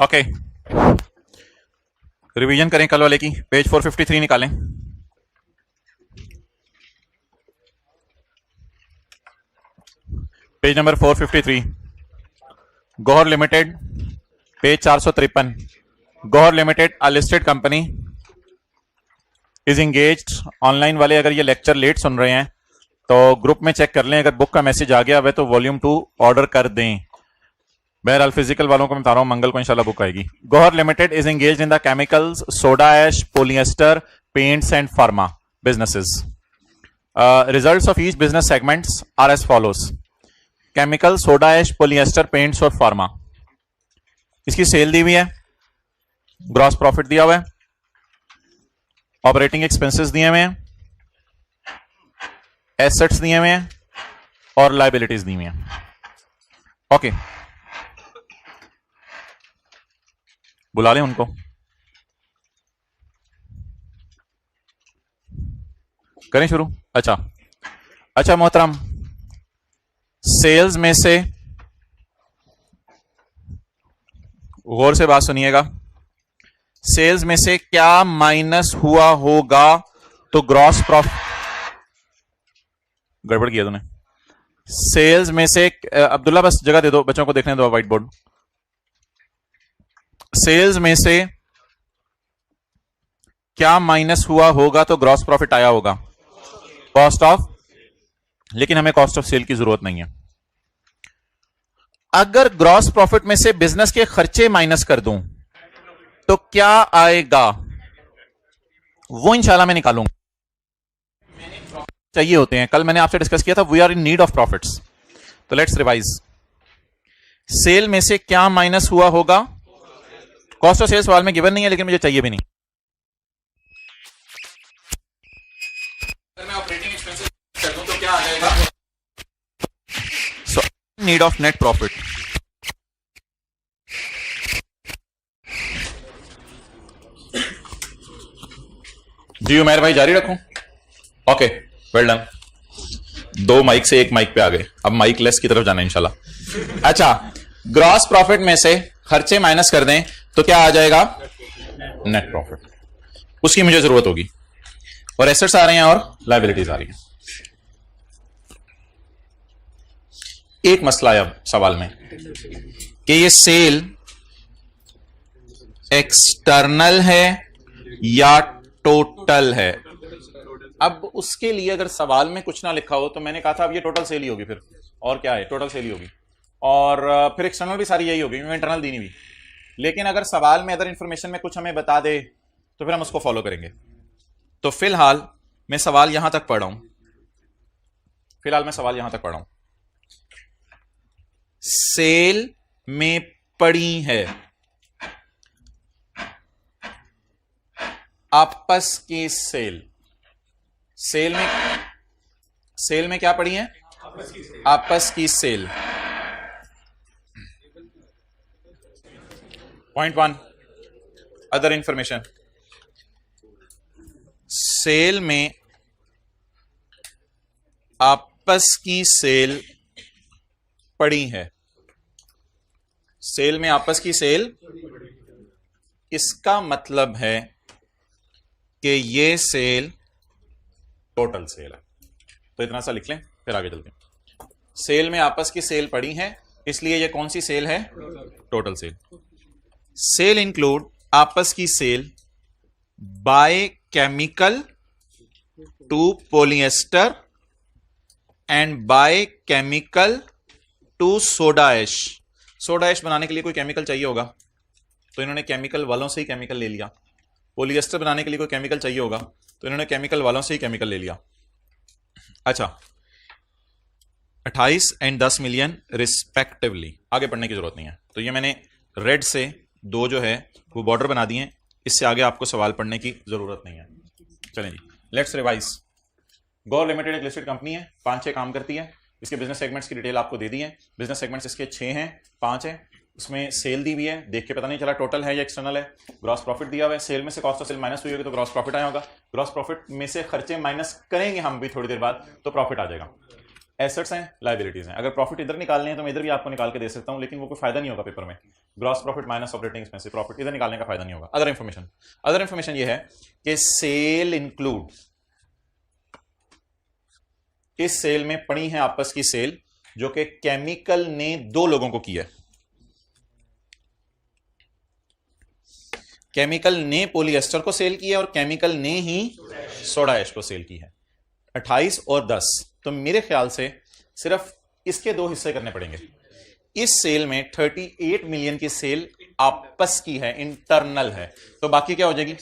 Okay, revision करें कल वाले की। पेज 453 निकालें। Page number 453, Gauhar limited, page 453। Gauhar limited a listed company is engaged. Online वाले अगर ये लेक्चर लेट सुन रहे हैं तो ग्रुप में चेक कर लें, अगर बुक का मैसेज आ गया हुआ तो वॉल्यूम 2 ऑर्डर कर दें। बहरहाल फिजिकल वालों को मैं बता रहा हूं, मंगल को इंशाल्लाह बुक आएगी। Gauhar limited is engaged in the chemicals, soda ash, polyester, paints and pharma businesses. Results of each business segments are as follows. Chemical, soda ash, polyester, paints और फार्मा। इसकी सेल दी हुई है, ग्रॉस प्रॉफिट दिया हुआ है, operating expenses दिए हुए हैं, एसेट्स दिए हुए हैं और लाइबिलिटीज दी हुई हैं। ओके, बुला लें उनको, करें शुरू। अच्छा मोहतरम, सेल्स में से गौर से बात सुनिएगा, सेल्स में से क्या माइनस हुआ होगा तो ग्रॉस प्रॉफिट। गड़बड़ किया तूने। सेल्स में से अब्दुल्ला बस जगह दे दो, बच्चों को देखने दो व्हाइट बोर्ड। सेल्स में से क्या माइनस हुआ होगा तो ग्रॉस प्रॉफिट आया होगा? कॉस्ट ऑफ, लेकिन हमें कॉस्ट ऑफ सेल की जरूरत नहीं है। अगर ग्रॉस प्रॉफिट में से बिजनेस के खर्चे माइनस कर दूं तो क्या आएगा, वो इंशाल्लाह मैं निकालूंगा। चाहिए होते हैं, कल मैंने आपसे डिस्कस किया था, we are in need of profits. तो लेट्स रिवाइज। सेल में से क्या माइनस हुआ होगा? कॉस्ट ऑफ सेल सवाल में गिवन नहीं है, लेकिन मुझे चाहिए भी नहीं। अगर मैं ऑपरेटिंग एक्सपेंसेस कर दूं तो क्या आ जाएगा? So need of net profit. जी उमेर भाई जारी रखूं? Okay, well done. 2 माइक से 1 माइक पे आ गए, अब माइक लेस की तरफ जाना इंशाल्लाह। अच्छा, ग्रॉस प्रॉफिट में से खर्चे माइनस कर दें तो क्या आ जाएगा? Net profit. उसकी मुझे जरूरत होगी, और एसेट्स आ रहे हैं और लायबिलिटीज आ रही हैं। एक मसला है अब सवाल में कि ये सेल एक्सटर्नल है या टोटल है। अब उसके लिए अगर सवाल में कुछ ना लिखा हो तो मैंने कहा था अब ये टोटल सेल ही होगी, फिर और क्या है, टोटल सेल ही होगी, और फिर एक्सटर्नल भी सारी यही होगी, इंटरनल दी नहीं हुई। लेकिन अगर सवाल में अदर इंफॉर्मेशन में कुछ हमें बता दे तो फिर हम उसको फॉलो करेंगे। तो फिलहाल मैं सवाल यहां तक पढ़ रहा हूं, सेल में पड़ी है आपस की सेल। सेल में क्या पड़ी है? आपस की sale. Point 1, other information. Sale में आपस की सेल पड़ी है। सेल में आपस की सेल, इसका मतलब है कि ये सेल टोटल सेल है। तो इतना सा लिख लें, फिर आगे चलते हैं। सेल में आपस की सेल पड़ी है, इसलिए ये कौन सी सेल है? Total sale. सेल इंक्लूड आपस की sale by chemical to polyester and by chemical to soda ash. Soda ash बनाने के लिए कोई केमिकल चाहिए होगा, तो इन्होंने केमिकल वालों से ही केमिकल ले लिया। पॉलिएस्टर बनाने के लिए कोई केमिकल चाहिए होगा, तो इन्होंने केमिकल वालों से ही केमिकल ले लिया। अच्छा, 28 एंड 10 मिलियन रिस्पेक्टिवली। आगे पढ़ने की जरूरत नहीं है, तो ये मैंने रेड से 2 जो है वो बॉर्डर बना दिए, इससे आगे आपको सवाल पढ़ने की जरूरत नहीं है। चलें जी, लेट्स रिवाइज। गौर लिमिटेड एक लिस्टेड कंपनी है, 5-6 काम करती है। इसके बिजनेस सेगमेंट्स की डिटेल आपको दे दी है। बिजनेस सेगमेंट्स इसके 6 हैं, 5 हैं। उसमें सेल दी हुई है, देख के पता नहीं चला टोटल है या एक्सटर्नल है। ग्रॉस प्रॉफिट दिया हुआ है, सेल में से कॉस्ट ऑफ सेल माइनस हुई होगी तो ग्रॉस प्रॉफिट आया होगा। ग्रॉस प्रॉफिट में से खर्चे माइनस करेंगे हम भी थोड़ी देर बाद, तो प्रॉफिट आ जाएगा। एसेट्स हैं, लाइबिलिटीज हैं। अगर प्रॉफिट इधर निकालने हैं तो मैं इधर भी आपको निकाल के दे सकता हूं, लेकिन वो कोई फायदा नहीं होगा पेपर में। Gross profit minus operating expenses profit इधर निकालने का फायदा नहीं होगा। अदर इंफॉर्मेशन ये है कि सेल इंक्लूड, इस सेल में पड़ी है आपस की सेल जो कि केमिकल ने 2 लोगों को की है। केमिकल ने पॉलिएस्टर को सेल किया और केमिकल ने ही सोडा ऐश को सेल की है। 28 और 10, तो मेरे ख्याल से सिर्फ इसके 2 हिस्से करने पड़ेंगे। इस सेल में 38 मिलियन की सेल आपस की है, इंटरनल है, तो बाकी क्या हो जाएगी।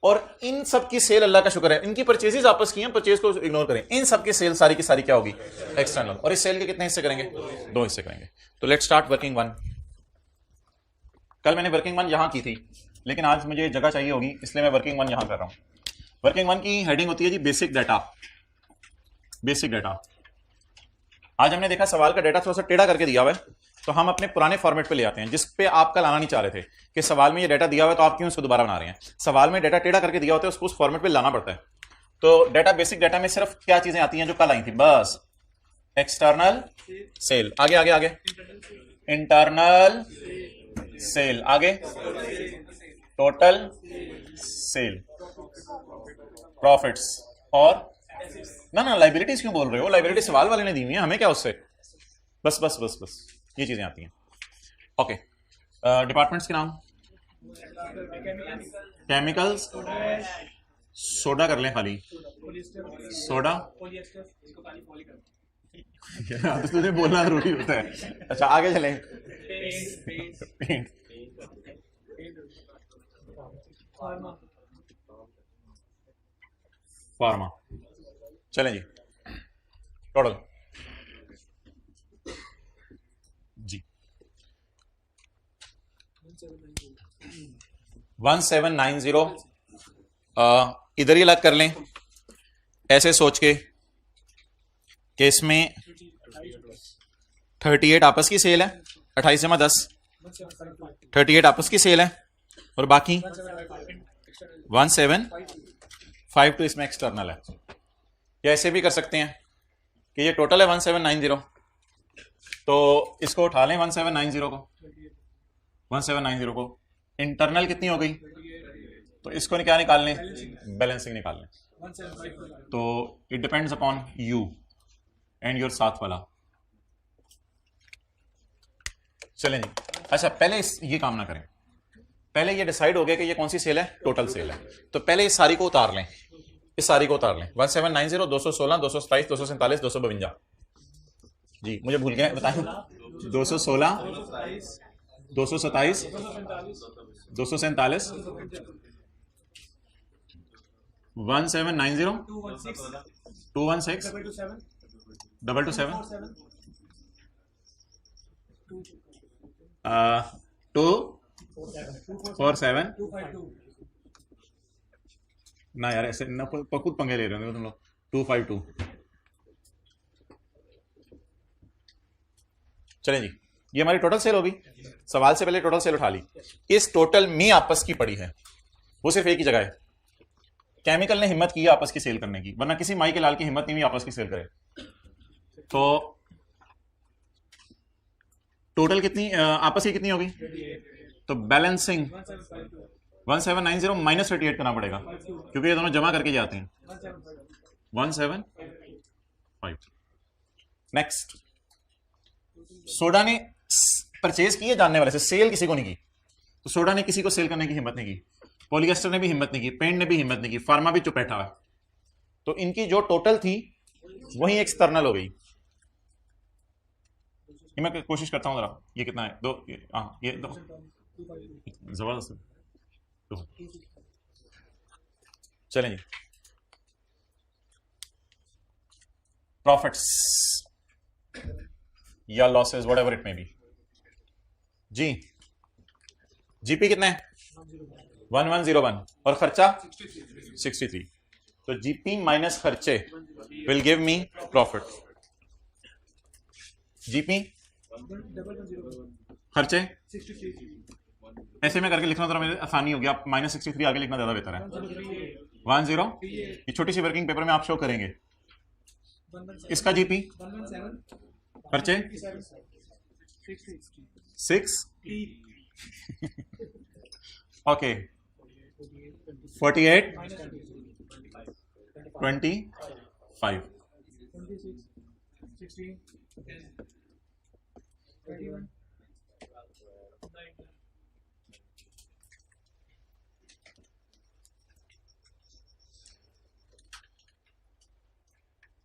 और इन सब की सेल, अल्लाह का शुक्र है, इनकी परचेजेस आपस की हैं, परचेज को इग्नोर करें। इन सब की सेल सारी की सारी क्या होगी, एक्सटर्नल। और इस सेल के कितने हिस्से करेंगे, 2 हिस्से करेंगे। तो लेट्स स्टार्ट वर्किंग 1। कल मैंने वर्किंग 1 यहां की थी, लेकिन आज मुझे जगह चाहिए होगी, इसलिए मैं वर्किंग 1 यहां कर रहा हूं। वर्किंग 1 की हेडिंग होती है जी बेसिक डाटा। बेसिक डाटा, आज हमने देखा सवाल का डाटा थोड़ा सा टेढ़ा करके दिया हुआ है, तो हम अपने पुराने फॉर्मेट पे ले आते हैं, जिस पे आप कल आना नहीं चाह रहे थे कि सवाल में ये डाटा दिया हुआ है तो आप क्यों इसको दोबारा बना रहे हैं। सवाल में डाटा टेढ़ा करके दिया होता है, उसको उस फॉर्मेट पे लाना पड़ता है। तो डाटा, बेसिक डाटा में सिर्फ क्या चीजें आती हैं जो कल आई थी, बस एक्सटर्नल सेल, आगे आगे आगे इंटरनल सेल, आगे टोटल सेल, प्रॉफिट्स, और ना लाइबिलिटीज क्यों बोल रहे हो, लाइबिलिटी सवाल वाले ने दी हुई है, हमें क्या उससे। बस बस बस बस ये चीजें आती हैं। ओके, डिपार्टमेंट्स के नाम, केमिकल्स, सोडा कर लें खाली, सोडा तो तुझे बोलना जरूरी होता है। अच्छा आगे चलें, फार्मा, चलें जी, टोटल जी 1790। इधर ही अलग कर लें ऐसे सोच के कि इसमें 38 आपस की सेल है, 28 जमा 10, 38 आपस की सेल है, और बाकी 1752 इसमें एक्सटर्नल है। या ऐसे भी कर सकते हैं कि ये टोटल है 1790, तो इसको उठा लें 1790 को, 1790 को इंटरनल कितनी हो गई, तो इसको क्या निकाल लें, बैलेंसिंग निकाल लें। तो it depends upon you and your साथ वाला। चलें जी, अच्छा पहले ये काम ना करें, पहले ये डिसाइड हो गया कि ये कौन सी सेल है, टोटल सेल है, तो पहले इस सारी को उतार लें, इस सारी को उतार लें। 1790, 216, 227, 247, 252 जी, मुझे भूल गया, बताएं। 216, 227, 247, 1790, 216, 227, 247 ना यार, ऐसे ना खुद पंगे ले रहे हो तुम लोग। 252, चलें जी, ये हमारी टोटल सेल होगी। सवाल से पहले टोटल सेल उठा ली, इस टोटल में आपस की पड़ी है, वो सिर्फ एक ही जगह है। केमिकल ने हिम्मत की आपस की सेल करने की, वरना किसी माई के लाल की हिम्मत नहीं हुई आपस की सेल करे। तो टोटल कितनी आपस की कितनी होगी, तो बैलेंसिंग 1790 माइनस 38 करना पड़ेगा, क्योंकि ये दोनों जमा करके जाते हैं। 175। नेक्स्ट, सोडा ने परचेज की है जानने वाले से, सेल किसी को नहीं की, तो सोडा ने किसी को सेल करने की हिम्मत नहीं की, पॉलिएस्टर ने भी हिम्मत नहीं की, पेंट ने भी हिम्मत नहीं की, फार्मा भी चुप बैठा है। तो इनकी जो टोटल थी वही एक्सटर्नल हो गई। मैं कोशिश करता हूं जरा, ये कितना है, दो, ये दो, जबरदस्त। चलें जी, प्रॉफिट्स या losses, whatever it may be जी। जीपी कितना है, 1101, और खर्चा 63। तो जीपी माइनस खर्चे will give me profit. GP खर्चे ऐसे में करके लिखना थोड़ा मेरे आसानी होगी, आप -63 आगे लिखना ज्यादा बेहतर है। 10, ये छोटी सी वर्किंग पेपर में आप शो करेंगे, इसका जीपी पर्चे 6 ओके 48 25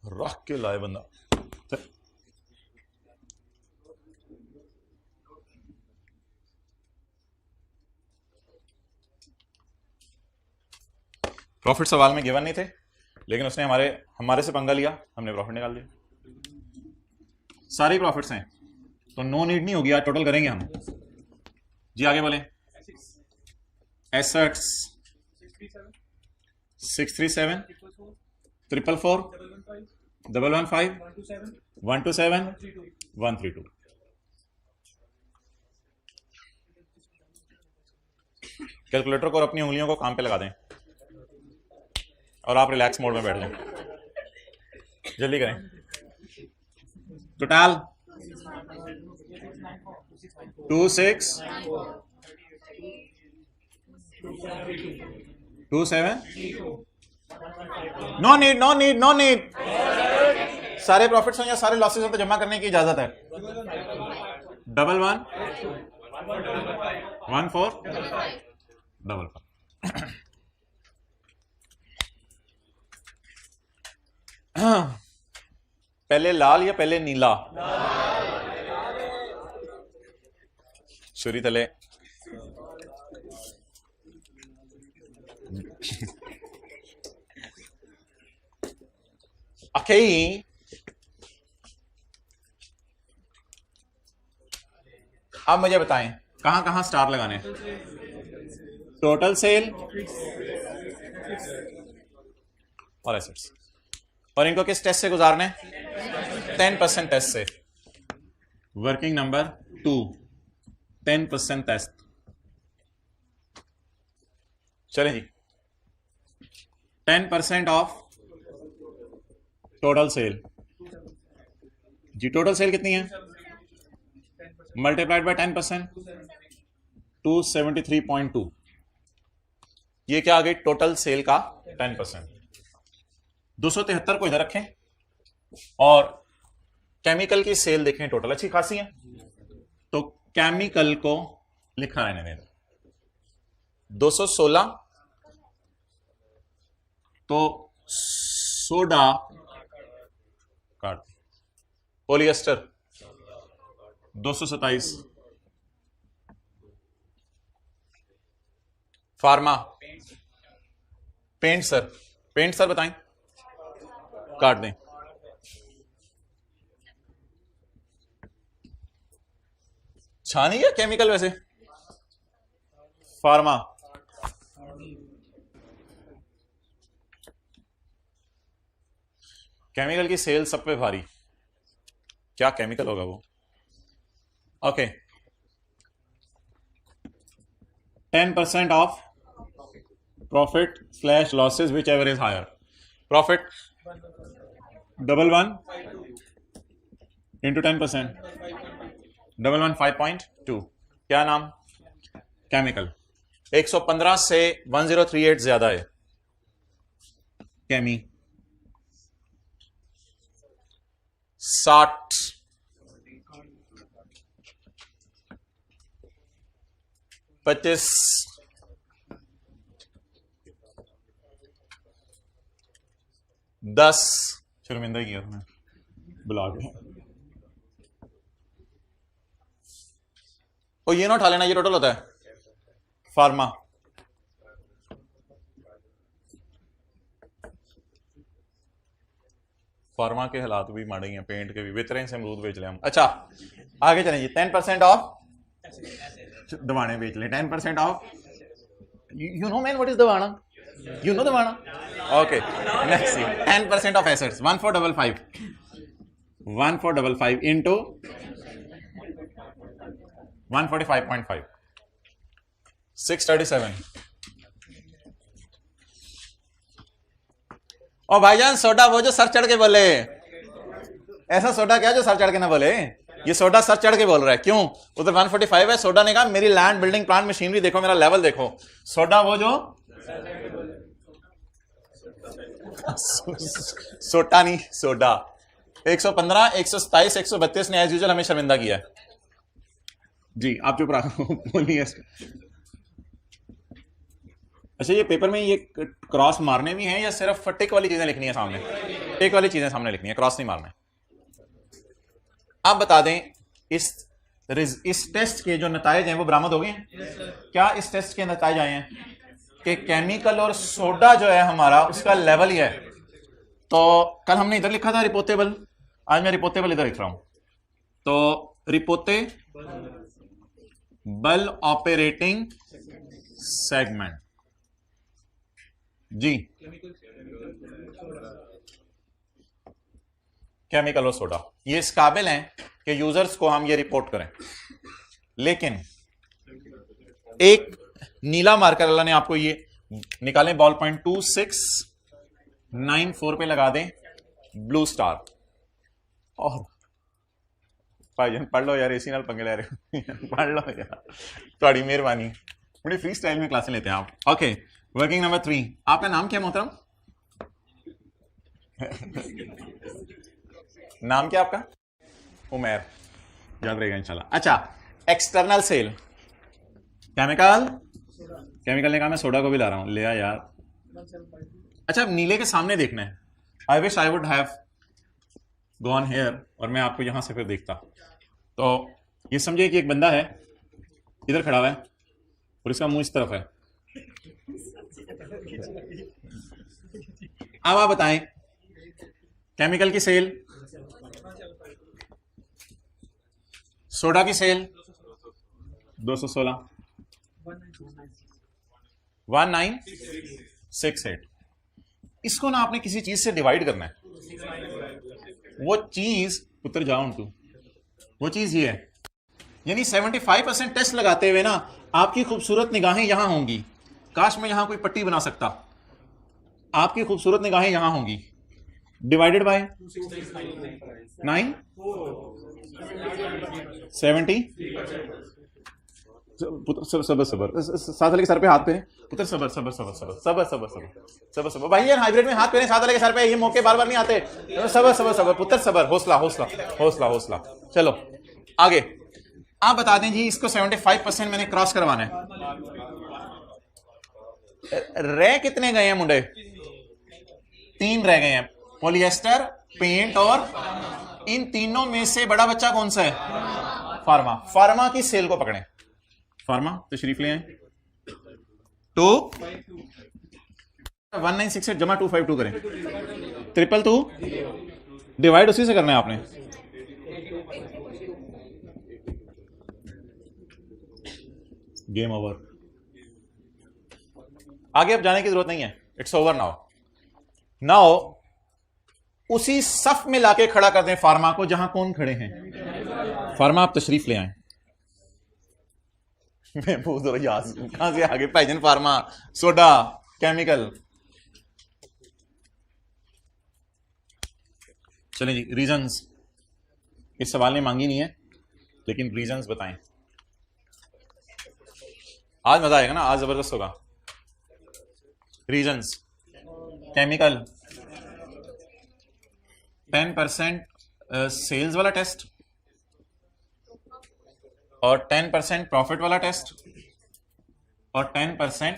रख के लाए बंदा। प्रॉफिट सवाल में गिवन नहीं थे, लेकिन उसने हमारे से पंगा लिया, हमने प्रॉफिट निकाल दिया। सारे प्रॉफिट्स हैं तो नो नीड नहीं होगी, आज टोटल करेंगे हम जी। आगे बोले एसेट्स 637 444 115 127 132। कैलकुलेटर को और अपनी उंगलियों को काम पे लगा दें और आप रिलैक्स मोड में बैठ जाएं। जल्दी करें। टोटल 26 27 नो नीड सारे प्रॉफिट्स हैं या सारे लॉसेस हैं तो जमा करने की इजाजत है। 11 14 55 पहले लाल या पहले नीला? छुरी तले अब मुझे बताएं कहां कहां स्टार लगाने? टोटल सेल और एसेट्स, और इनको किस टेस्ट से गुजारने? 10% टेस्ट से। Working number 2 10% test. चले जी 10% ऑफ टोटल सेल जी। टोटल सेल कितनी है? Multiplied by 10% 273.2। ये क्या आ गई? टोटल सेल का 10%। 273 को इधर रखें और केमिकल की सेल देखें, टोटल अच्छी खासी है, तो केमिकल को लिखा रहने दें 216, तो सोडा काट, पॉलिएस्टर 227, फार्मा, पेंट सर बताएं, काट दें। छानी है केमिकल वैसे? फार्मा, केमिकल की सेल सब पे भारी, क्या केमिकल होगा वो? Okay 10% of profit / losses whichever is higher. Profit 11 into 10%, 11 5.2। क्या नाम? केमिकल। 115 से 1038 ज्यादा है केमी। 60 25 10 शर्मिंदा किया तुम्हें बुला के। और ये ना उठा लेना, ये टोटल होता है फार्मा। फार्मा के हालात भी माड़े हैं, पेंट के भी वितरण से अमरूद बेच ले हम। अच्छा आगे चलें जी। 10% ऑफ दवाने बेच ले। 10% of you know man what is दवाना? यू नो दवाना? Okay next 10% of assets 1455 into 145.5 637। और भाईजान सोडा वो जो सर चढ़ के बोले ऐसा सोडा क्या जो सर चढ़ के ना बोले, ये सोडा सर चढ़ के बोल रहा है। क्यों? उधर 145 है, सोडा ने कहा मेरी लैंड बिल्डिंग प्लांट मशीनरी देखो, मेरा लेवल देखो। सोडा वो जो सोटा नहीं, सोडा। 115, 127, 132 ने एज यूजुअल हमें शर्मिंदा किया है जी। आप चुप रखो, बोलिए। अच्छा, ये पेपर में ये क्रॉस मारने भी हैं या सिर्फ टिक वाली चीजें लिखनी है सामने? टिक वाली चीजें सामने लिखनी है, क्रॉस नहीं मारना है। आप बता दें इस टेस्ट के जो नतायज हैं वो बरामद हो गए हैं? क्या इस टेस्ट के नतायज आए हैं कि केमिकल और सोडा जो है हमारा उसका लेवल ही है। तो कल हमने इधर लिखा था रिपोर्टेबल, आज मैं रिपोर्टेबल इधर लिख रहा हूं। तो रिपोर्टेबल ऑपरेटिंग सेगमेंट जी, केमिकल और सोडा ये इस काबिल हैं कि यूजर्स को हम ये रिपोर्ट करें। लेकिन एक नीला मार्कर अल्लाह ने आपको ये निकालें, बॉल पॉइंट 2694 पे लगा दें ब्लू स्टार। और भाईजान पढ़ लो यार, इसी नाल पंगे ले रहे हो पढ़ लो यार, थोड़ी मेहरबानी। बड़ी फ्री स्टाइल में क्लासें लेते हैं आप। Okay, working number 3। आपका नाम क्या मोहतरम? नाम क्या आपका? उमैर, याद रहेगा इंशाल्लाह। अच्छा, एक्सटर्नल सेल केमिकल ने कहा मैं सोडा को भी ला रहा हूं, ले आ यार। अच्छा, अब नीले के सामने देखना है। I wish I would have gone here, और मैं आपको यहां से फिर देखता। तो ये समझिए कि एक बंदा है इधर खड़ा हुआ है और इसका मुंह इस तरफ है। अब आप बताएं केमिकल की सेल, सोडा की सेल 216, 1968। इसको ना आपने किसी चीज से डिवाइड करना है। वो चीज उतर जाओ तू, वो चीज ये है, यानी 75% टेस्ट लगाते हुए ना आपकी खूबसूरत निगाहें यहां होंगी। काश मैं यहां कोई पट्टी बना सकता। आपकी खूबसूरत निगाहें यहां होंगी, डिवाइडेड बाय 970। सबर साथ वाले के सर पे हाथ फेरे पुत्र, सबर सबर सबर सबर सबर सबर सबर सबर सबर भाई यार, हाइब्रिड में हाथ फेरे साथ वाले के सर पे, ये मौके बार बार नहीं आते। सबर सबर सबर पुत्र, सबर, हौसला हौसला हौसला हौसला। चलो आगे, आप बता दें जी इसको 75% मैंने क्रॉस करवाना है। रह कितने गए हैं मुंडे? 3 रह गए हैं, पॉलिएस्टर, पेंट और इन तीनों में से बड़ा बच्चा कौन सा है? फार्मा। फार्मा की सेल को पकड़ें। फार्मा तशरीफ ले आए। 1968 जमा 252 करें, 222 डिवाइड उसी से करना है आपने। Game over. आगे अब जाने की जरूरत नहीं है, इट्स ओवर नाउ। नाउ उसी सफ में लाके खड़ा कर दें फार्मा को जहां कौन खड़े हैं। फार्मा आप तशरीफ ले आए। मैं पूछ रहा याद कहां से आगे भाईजन? Pharma, soda, chemical. चलें जी, रीजंस इस सवाल ने मांगी नहीं है, लेकिन रीजंस बताएं। आज मजा आएगा ना, आज जबरदस्त होगा। रीजंस, केमिकल 10% सेल्स वाला टेस्ट और 10% प्रॉफिट वाला टेस्ट और 10%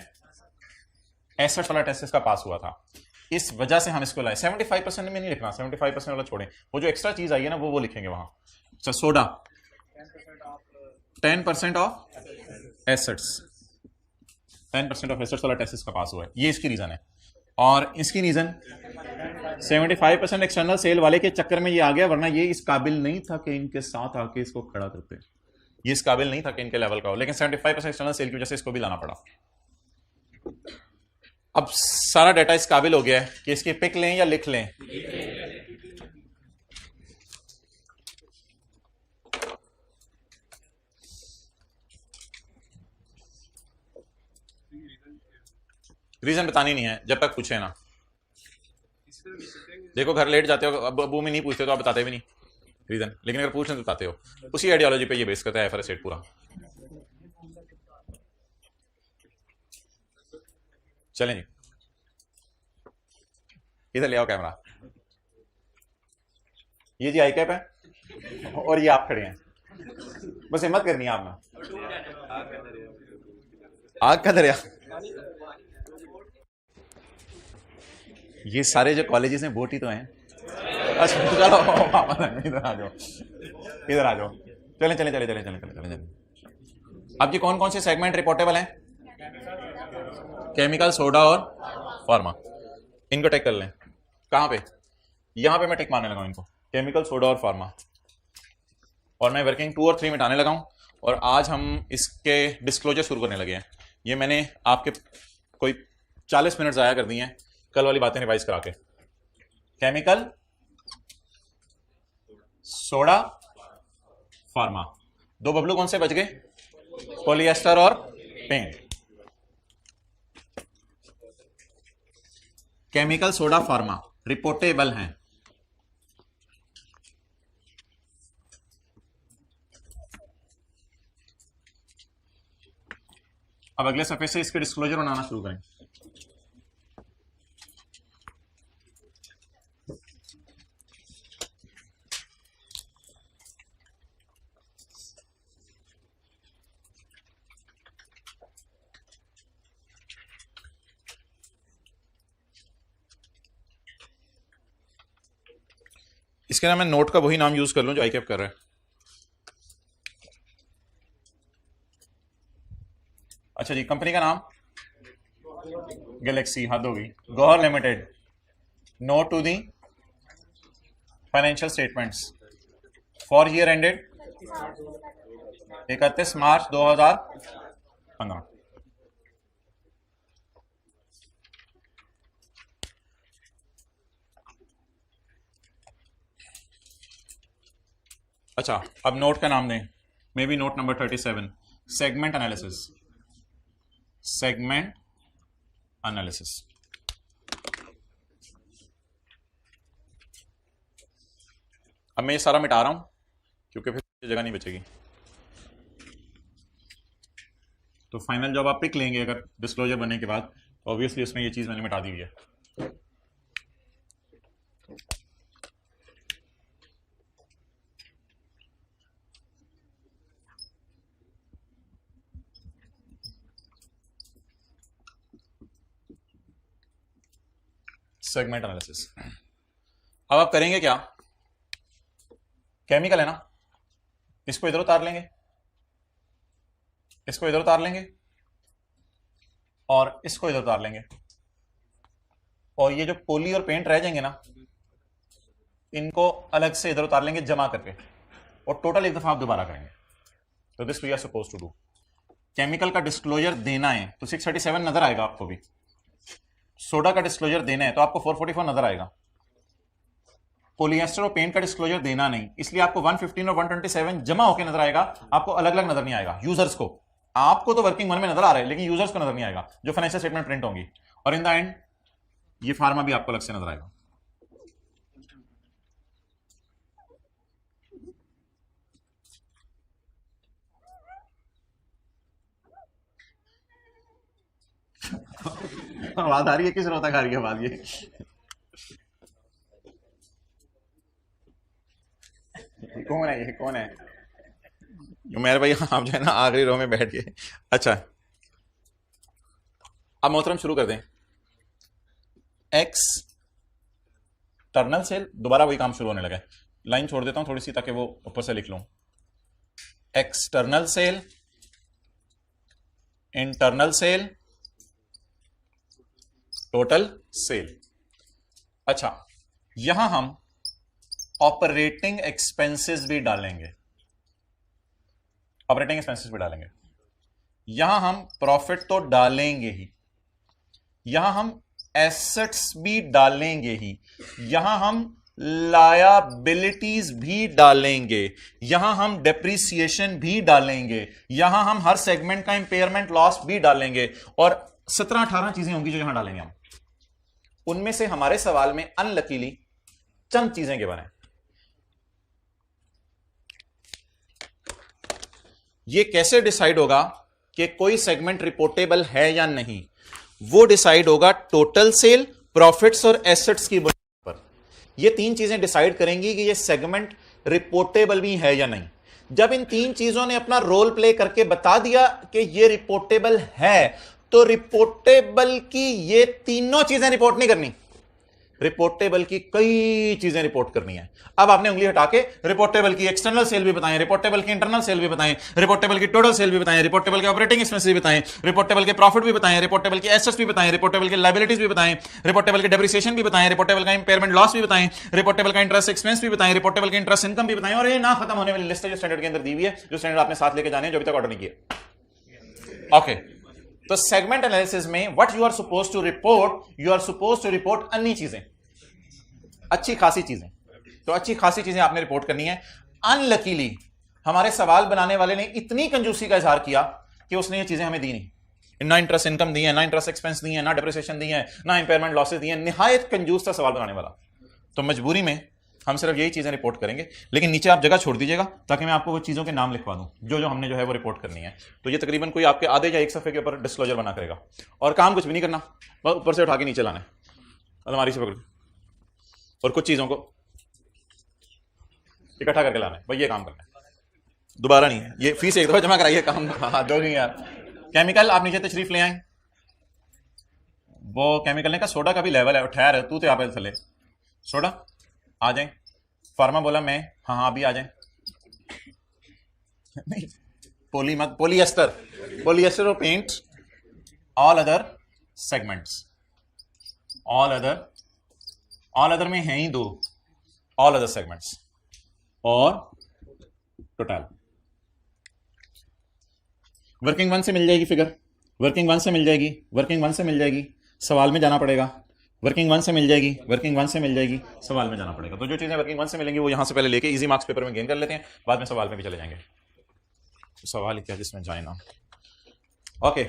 एसेट वाला टेस्ट इसका पास हुआ था। इस वजह से हम इसको लाए। 75% में नहीं लिखना, 75% वाला छोड़ें, वो जो एक्स्ट्रा चीज आई है ना वो लिखेंगे वहां। अच्छा, soda 10% of assets, 10% of assets वाला टेस्ट इसका पास हुआ है, ये इसकी रीजन है। और इसकी रीजन 75% एक्सटर्नल सेल वाले के चक्कर में ये आ गया, वरना ये इस काबिल नहीं था कि इनके साथ आके इसको खड़ा करते, ये इस काबिल नहीं था कि इनके लेवल का हो, लेकिन 75% एक्सटर्नल सेल की वजह से इसको भी लाना पड़ा। अब सारा डाटा इस काबिल हो गया है कि इसकी पिक लें या लिख लें। रीजन बतानी नहीं है जब तक पूछे ना। देखो घर लेट जाते हो, अब अबू में नहीं पूछते तो आप बताते भी नहीं। रीजन, लेकिन अगर पूछने तो बताते हो। उसी आइडियोलॉजी पे ये बेस करता है IFRS 8 पूरा। चलें जी, इधर ले आओ कैमरा। ये जी आई कैप है और ये आप खड़े हैं, बस हिम्मत करनी है आपने। आग का दरिया, ये सारे जो कॉलेजेस हैं बोट ही तो हैं। अच्छा तो चलो इधर आ जाओ, इधर आ जाओ। चलें चलें चलें चलें चलें चलें चलें। अब जी कौन कौन से सेगमेंट रिपोर्टेबल हैं? केमिकल, सोडा और फार्मा। इनको टेक कर लें। कहाँ पे? यहाँ पे मैं टिक मारने लगा हूँ इनको, केमिकल, सोडा और फार्मा। और मैं वर्किंग 2 और 3 मिटाने लगा हूँ। और आज हम इसके डिस्क्लोजर शुरू करने लगे हैं। ये मैंने आपके कोई 40 मिनट ज़ाया कर दिए हैं कल वाली बातें रिवाइज करा के। Chemical, soda, pharma. 2 बबलू कौन से बच गए? पॉलिएस्टर और paint. Chemical, soda, pharma reportable हैं। अब अगले सफे से इसके डिस्क्लोजर बनाना शुरू करें। इसके नाम मैं नोट का वही नाम यूज कर लूं जो आईकैप कर रहा है। अच्छा जी, कंपनी का नाम गैलेक्सी, हद होगी। Gauhar limited. Note to the financial statements for year ended 31 March 2015। अच्छा, अब नोट का नाम दें, may be note number 37, segment analysis. Segment analysis. अब मैं ये सारा मिटा रहा हूं क्योंकि फिर जगह नहीं बचेगी। तो फाइनल जब आप पिक लेंगे अगर डिस्क्लोजर बनने के बाद, तो ऑब्वियसली उसमें ये चीज मैंने मिटा दी हुई है। Segment analysis. अब आप करेंगे क्या? केमिकल है ना, इसको इधर उतार लेंगे, इसको इधर उतार लेंगे और इसको इधर उतार लेंगे। और ये जो पोली और पेंट रह जाएंगे ना, इनको अलग से इधर उतार लेंगे जमा करके, और टोटल एक दफा आप दोबारा करेंगे। तो this we are suppose to do. Chemical का डिस्क्लोजर देना है तो 637 नजर आएगा आपको भी। सोडा का डिस्क्लोजर देना है तो आपको 444 नजर आएगा। पॉलिएस्टर और पेंट का डिस्क्लोजर देना नहीं, इसलिए आपको 115 और 127 जमा होकर नजर आएगा, आपको अलग अलग नजर नहीं आएगा। यूजर्स को, आपको तो वर्किंग वन में नजर आ रहा है लेकिन यूजर्स को नजर नहीं आएगा जो फाइनेंशियल स्टेटमेंट प्रिंट होंगी। और इन द एंड ये फार्मा भी आपको अलग से नजर आएगा। आवाज आ रही है? किस रोता खा रही है आवाज? ये कौन है? ये कौन है? मेरे भाई आप जो है ना आखिरी रो में बैठ गए। अच्छा, अब मोहतरम शुरू कर दें। एक्स टर्नल सेल, दोबारा वही काम शुरू होने लगा है। लाइन छोड़ देता हूं थोड़ी सी ताकि वो ऊपर से लिख लूं। External sale, internal sale, total sale. अच्छा, यहां हम ऑपरेटिंग एक्सपेंसेस भी डालेंगे, ऑपरेटिंग एक्सपेंसेस भी डालेंगे। यहां हम प्रॉफिट तो डालेंगे ही, यहां हम एसेट्स भी डालेंगे ही, यहां हम लायबिलिटीज भी डालेंगे, यहां हम डेप्रिसिएशन भी डालेंगे, यहां हम हर सेगमेंट का इंपेयरमेंट लॉस भी डालेंगे, और 17-18 चीजें होंगी जो यहां डालेंगे हम। उनमें से हमारे सवाल में अनलकीली चंद चीजें गिवन है। ये कैसे डिसाइड होगा कि कोई सेगमेंट रिपोर्टेबल है या नहीं? वो डिसाइड होगा टोटल सेल, प्रॉफिट्स और एसेट्स की बुनियाद पर। ये तीन चीजें डिसाइड करेंगी कि ये सेगमेंट रिपोर्टेबल भी है या नहीं। जब इन तीन चीजों ने अपना रोल प्ले करके बता दिया कि ये रिपोर्टेबल है, तो रिपोर्टेबल की ये तीनों चीजें रिपोर्ट नहीं करनी, रिपोर्टेबल की कई चीजें रिपोर्ट करनी है। अब आपने उंगली हटा के रिपोर्टेबल की एक्सटर्नल सेल भी बताएं, रिपोर्टेबल की इंटरनल सेल भी बताएं, रिपोर्टेबल की टोटल सेल भी बताएं, रिपोर्टेबल के ऑपरेटिंग एक्सपेंस भी बताएं, रिपोर्टेबल के प्रॉफिट भी बताएं, रिपोर्टेबल की एसेट्स भी बताएं, रिपोर्टेबल की लायबिलिटीज भी बताएं, रिपोर्टेबल की डेप्रिसिएशन भी बताएं, रिपोर्टेबल का इंपेयरमेंट लॉस भी बताएं, रिपोर्टेबल का इंटरेस्ट एक्सपेंस भी बताएं, रिपोर्टेबल की इंटरेस्ट इनकम भी बताएं। और ये ना खत्म होने वाली लिस्ट है जो स्टैंडर्ड के अंदर दी हुई है, जो स्टैंडर्ड आपने साथ लेके जाने जो अभी तक ऑर्डर नहीं किया। ओके, तो सेगमेंट एनालिसिस में what you are suppose to report, you are suppose to report अन्य चीजें, अच्छी खासी चीजें। तो अच्छी खासी चीजें आपने रिपोर्ट करनी है। अनलकीली हमारे सवाल बनाने वाले ने इतनी कंजूसी का इजहार किया कि उसने ये चीजें हमें दी नहीं, ना इंटरेस्ट इनकम दी है, ना इंटरेस्ट एक्सपेंस दी है, ना डेप्रिसिएशन दी है, ना इंपेयरमेंट लॉसेस दी है। निहायत कंजूस था सवाल बनाने वाला। तो मजबूरी में हम सिर्फ यही चीजें रिपोर्ट करेंगे, लेकिन नीचे आप जगह छोड़ दीजिएगा ताकि मैं आपको वो चीजों के नाम लिखवा दूं जो जो हमने जो है वो रिपोर्ट करनी है। तो ये तकरीबन कोई आपके आधे या एक सफे के ऊपर डिस्क्लोजर बना करेगा, और काम कुछ भी नहीं करना, बस ऊपर से उठा के नीचे लाना है, अलमारी से पकड़, और कुछ चीजों को इकट्ठा करके लाना है, भाई ये काम करना है, दोबारा नहीं है। ये फीस एक दफा जमा कराइए, काम हाथ दोगे यार। केमिकल आप नीचे तशरीफ ले आए, वो केमिकल ने कहा सोडा का भी लेवल है, ठहर है तू तो यहाँ पे थले, सोडा आ जाए। फार्मा बोला मैं, हाँ हाँ अभी आ जाए। नहीं, पोली मत, पोलिएस्टर, पोलिएस्टर और paint, all other segments, all other में है ही दो, ऑल अदर सेगमेंट्स और टोटल। वर्किंग वन से मिल जाएगी फिगर, वर्किंग वन से मिल जाएगी, वर्किंग वन से मिल जाएगी, सवाल में जाना पड़ेगा, वर्किंग वन से मिल जाएगी, वर्किंग वन से मिल जाएगी, सवाल में जाना पड़ेगा। तो जो चीजें वर्किंग वन से मिलेंगी वो यहां से पहले लेके इजी मार्क्स पेपर में गेन कर लेते हैं, बाद में सवाल में भी चले जाएंगे। तो सवाल क्या जिसमें जाए ना। ओके,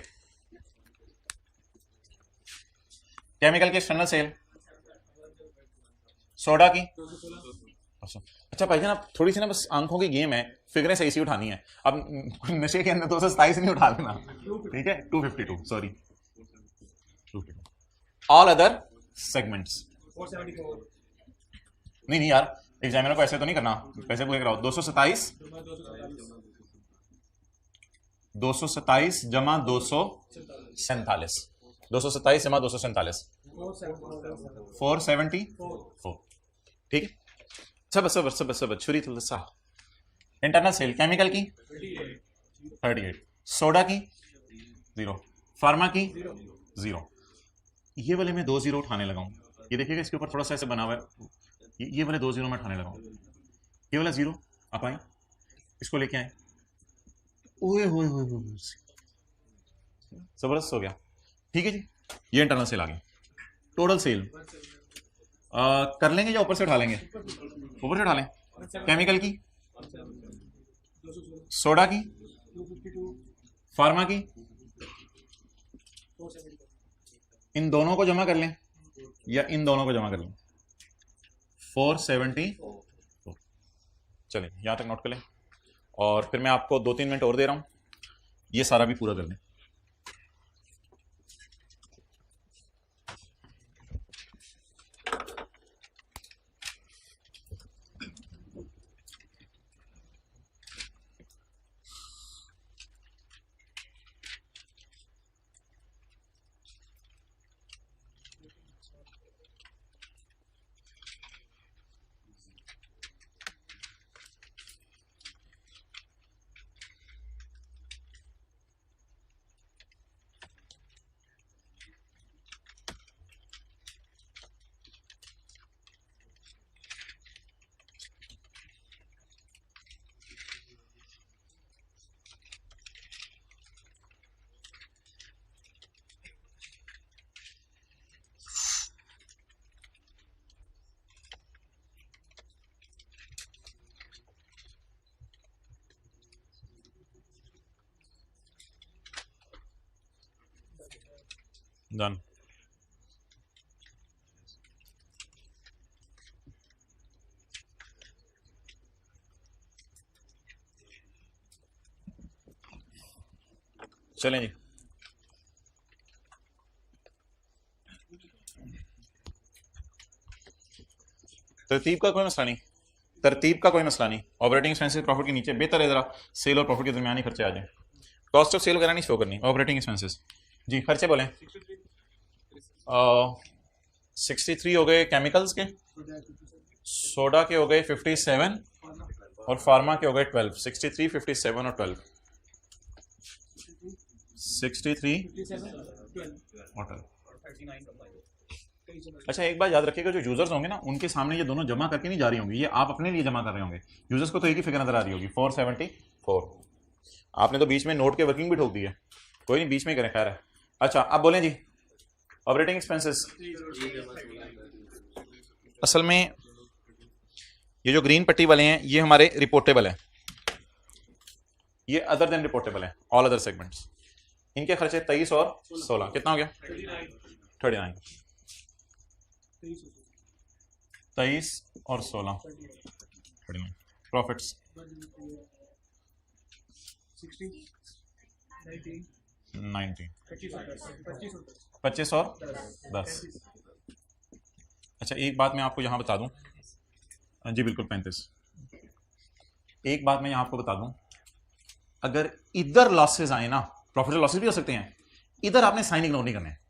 केमिकल की एक्सटर्नल सेल, सोडा की, अच्छा भाई ना थोड़ी सी ना बस आंखों की गेम है, फिगरें सही सी उठानी है। अब नशे के अंदर 227 नहीं उठा लेना, ठीक है, 252 सॉरी, ऑल अदर सेगमेंट्स। नहीं नहीं यार, एग्जामिनर को ऐसे तो नहीं करना, कैसे पूरे कराओ। 227 जमा 247, 227 जमा 247, 474, ठीक है। सब सब सब सब छुरी थोड़ा। इंटरनल सेल केमिकल की 38, सोडा की 0, फार्मा की 0। ये वाले में 2 0 उठाने लगा हूं, ये देखिएगा इसके ऊपर थोड़ा सा ऐसे बना हुआ है, ये वाले 2 0 में उठाने लगा हूं। ये वाला 0 आप आए, इसको लेके आए, ओए होए होए होए, जबरदस्त हो गया, ठीक है जी। ये इंटरनल सेल आ गई। टोटल सेल कर लेंगे या ऊपर से उठा लेंगे? ऊपर से उठा लें। केमिकल की, सोडा की, फार्मा की, इन दोनों को जमा कर लें या इन दोनों को जमा कर लें? 474। चलें यहां तक नोट कर लें, और फिर मैं आपको 2-3 मिनट और दे रहा हूं, ये सारा भी पूरा कर लें। डन। चलें जी, तरतीब का कोई मसला नहीं, तरतीब का कोई मसला नहीं। ऑपरेटिंग एक्सपेंसेस प्रॉफिट के नीचे बेहतर है जरा सेल और प्रॉफिट के दरमियान ही खर्चे आ जाए। कॉस्ट ऑफ सेल वगैरह नहीं शो करनी, ऑपरेटिंग एक्सपेंसेस। जी खर्चे बोलें। 63 हो गए केमिकल्स के, सोडा के हो गए 57 और फार्मा के हो गए 12। 63, 57 और 12। 63 और 12। अच्छा एक बात याद रखिएगा, जो यूजर्स होंगे ना उनके सामने ये दोनों जमा करके नहीं जा रही होंगी, ये आप अपने लिए जमा कर रहे होंगे। यूजर्स को तो एक ही फिगर नजर आ रही होगी 474। आपने तो बीच में नोट के वर्किंग भी ठोक दी है, कोई नहीं बीच में करें, खैर है। अच्छा अब बोलें जी ऑपरेटिंग एक्सपेंसेस। असल में ये जो ग्रीन पट्टी वाले हैं ये हमारे रिपोर्टेबल हैं, ये अदर देन रिपोर्टेबल हैं, ऑल अदर सेगमेंट्स। इनके खर्चे 23 और 16 कितना हो गया? 39। 23 और 16 39। प्रॉफिट्स 19, 25 और 10। अच्छा एक बात मैं आपको यहां बता दूं, जी बिल्कुल 35। एक बात मैं यहां आपको बता दूं, अगर इधर लॉसेस आए ना, प्रॉफिट और लॉसेस भी हो सकते हैं, इधर आपने साइन इग्नोर नहीं करने हैं।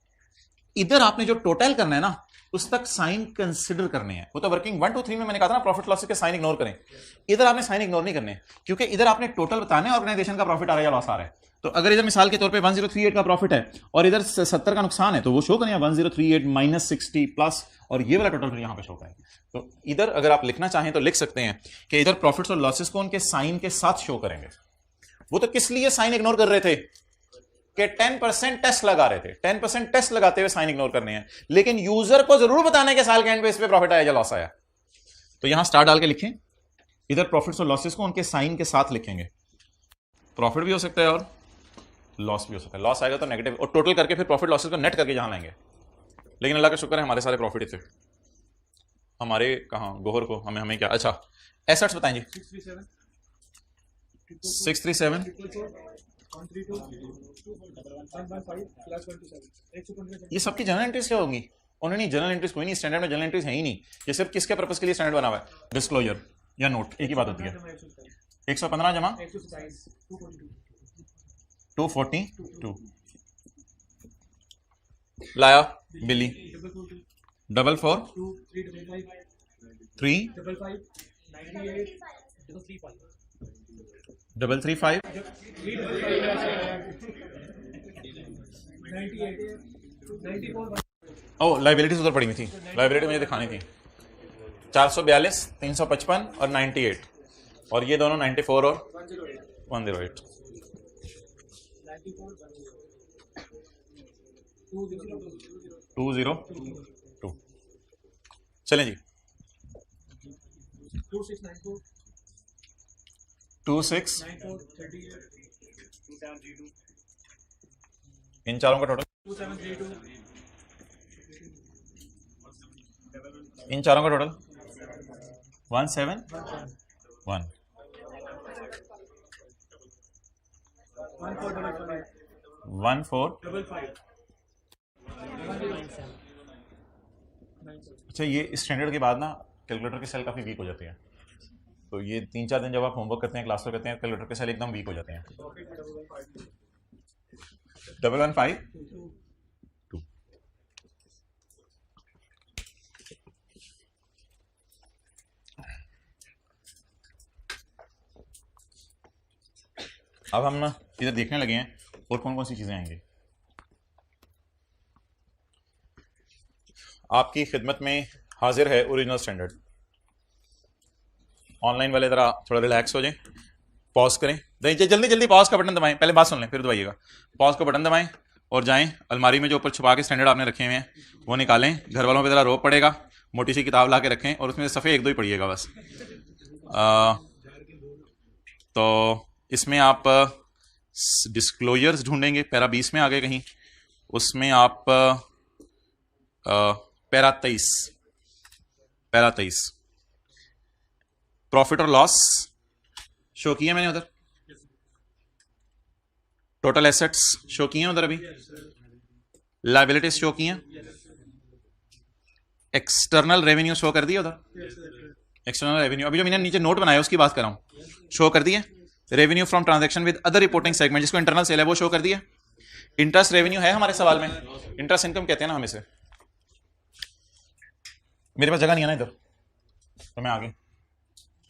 इधर आपने जो टोटल करना है ना उस तक साइन कंसिडर करने हैं। वो तो वर्किंग 1 2 3 में मैंने कहा था ना प्रॉफिट लॉसेस के साइन इग्नोर करें, इधर आपने साइन इग्नोर नहीं करने, क्योंकि इधर आपने टोटल बताना है ऑर्गेनाइजेशन का प्रॉफिट आ रहा है या लॉस आ रहा है। तो अगर इधर मिसाल के तौर पे 1038 का प्रॉफिट है और इधर 70 का नुकसान है तो वो शो करें 1038 माइनस 60 प्लस, और ये वाला टोटल फिर यहां पे शो करें। तो इधर अगर आप लिखना चाहें तो लिख सकते हैं कि इधर प्रॉफिट्स और लॉसेस को उनके साइन के साथ शो करेंगे। वो तो किस लिए साइन इग्नोर कर रहे थे कि 10% टेस्ट लगा रहे थे, 10% टेस्ट लगाते हुए साइन इग्नोर करने हैं, लेकिन यूजर को जरूर बताना है कि साल के एंड पे इस पे प्रॉफिट आया या लॉस आया। तो यहां स्टार डाल के लिखें, इधर प्रॉफिट्स और लॉसेस को उनके साइन के साथ लिखेंगे। प्रॉफिट भी हो सकता है और लॉस भी हो सकता है, लॉस आएगा तो नेगेटिव, और टोटल करके फिर प्रॉफिट लॉसेस को नेट करके यहां लाएंगे। लेकिन अल्लाह का शुक्र है हमारे सारे प्रॉफिट ही थे, हमारे कहां गोहर को हमें क्या। अच्छा एसेट्स बताएं जी। 637 ये सबकी जनरल एंट्रीज क्या होंगी? उन्होंने जनरल एंट्रीज कोई नहीं, स्टैंडर्ड में जनरल एंट्रीज है ही नहीं। ये सिर्फ किसके पर्पस के लिए स्टैंडर्ड बना हुआ है? डिस्क्लोजर या नोट, एक ही बात होती है। 115 जमा 242 लाया बिली 44 3 335 ओ लाइबिलिटीज उधर पड़ी हुई थी, लाइबिलिटी मुझे दिखानी थी। 442 355 और 98, और ये दोनों 94 और 108। 202 चलें जी। 26 इन चारों का टोटल, इन चारों का टोटल 171 1455। अच्छा ये स्टैंडर्ड के बाद ना कैलकुलेटर की सेल काफ़ी वीक हो जाती है, तो ये 3-4 दिन जब आप होमवर्क करते हैं क्लास में करते हैं कैलकुलेटर के सेल एकदम वीक हो जाते हैं। 1152 अब हम इधर देखने लगे हैं और कौन कौन सी चीज़ें आएंगी आपकी खिदमत में। हाजिर है ओरिजिनल स्टैंडर्ड। ऑनलाइन वाले ज़रा थोड़ा रिलैक्स हो जाएं, पॉज करें, जल्दी जल्दी पॉज का बटन दबाएं, पहले बात सुन लें फिर दबाइएगा। पॉज का बटन दबाएं और जाएं अलमारी में जो ऊपर छुपा के स्टैंडर्ड आपने रखे हुए हैं वो निकालें। घर वालों पे ज़रा रोक पड़ेगा, मोटी सी किताब ला के रखें और उसमें सफ़े 1-2 ही पढ़िएगा बस। तो इसमें आप डिस्क्लोजर्स ढूंढेंगे, पैरा 20 में आ गए कहीं, उसमें आप पैरा 23 प्रॉफिट और लॉस शो किया मैंने उधर। टोटल एसेट्स शो किए हैं उधर, अभी लायबिलिटीज शो की हैं, एक्सटर्नल रेवेन्यू शो कर दिया उधर, एक्सटर्नल रेवेन्यू अभी जो मैंने नीचे नोट बनाया उसकी बात कर रहा हूं, शो कर दिए। Revenue from transaction with other reporting segment जिसको इंटरनल सेल है वो शो कर दिया। इंटरेस्ट रेवेन्यू है हमारे सवाल में, इंटरेस्ट इनकम कहते हैं ना हमें से, मेरे पास जगह नहीं है ना इधर तो मैं आगे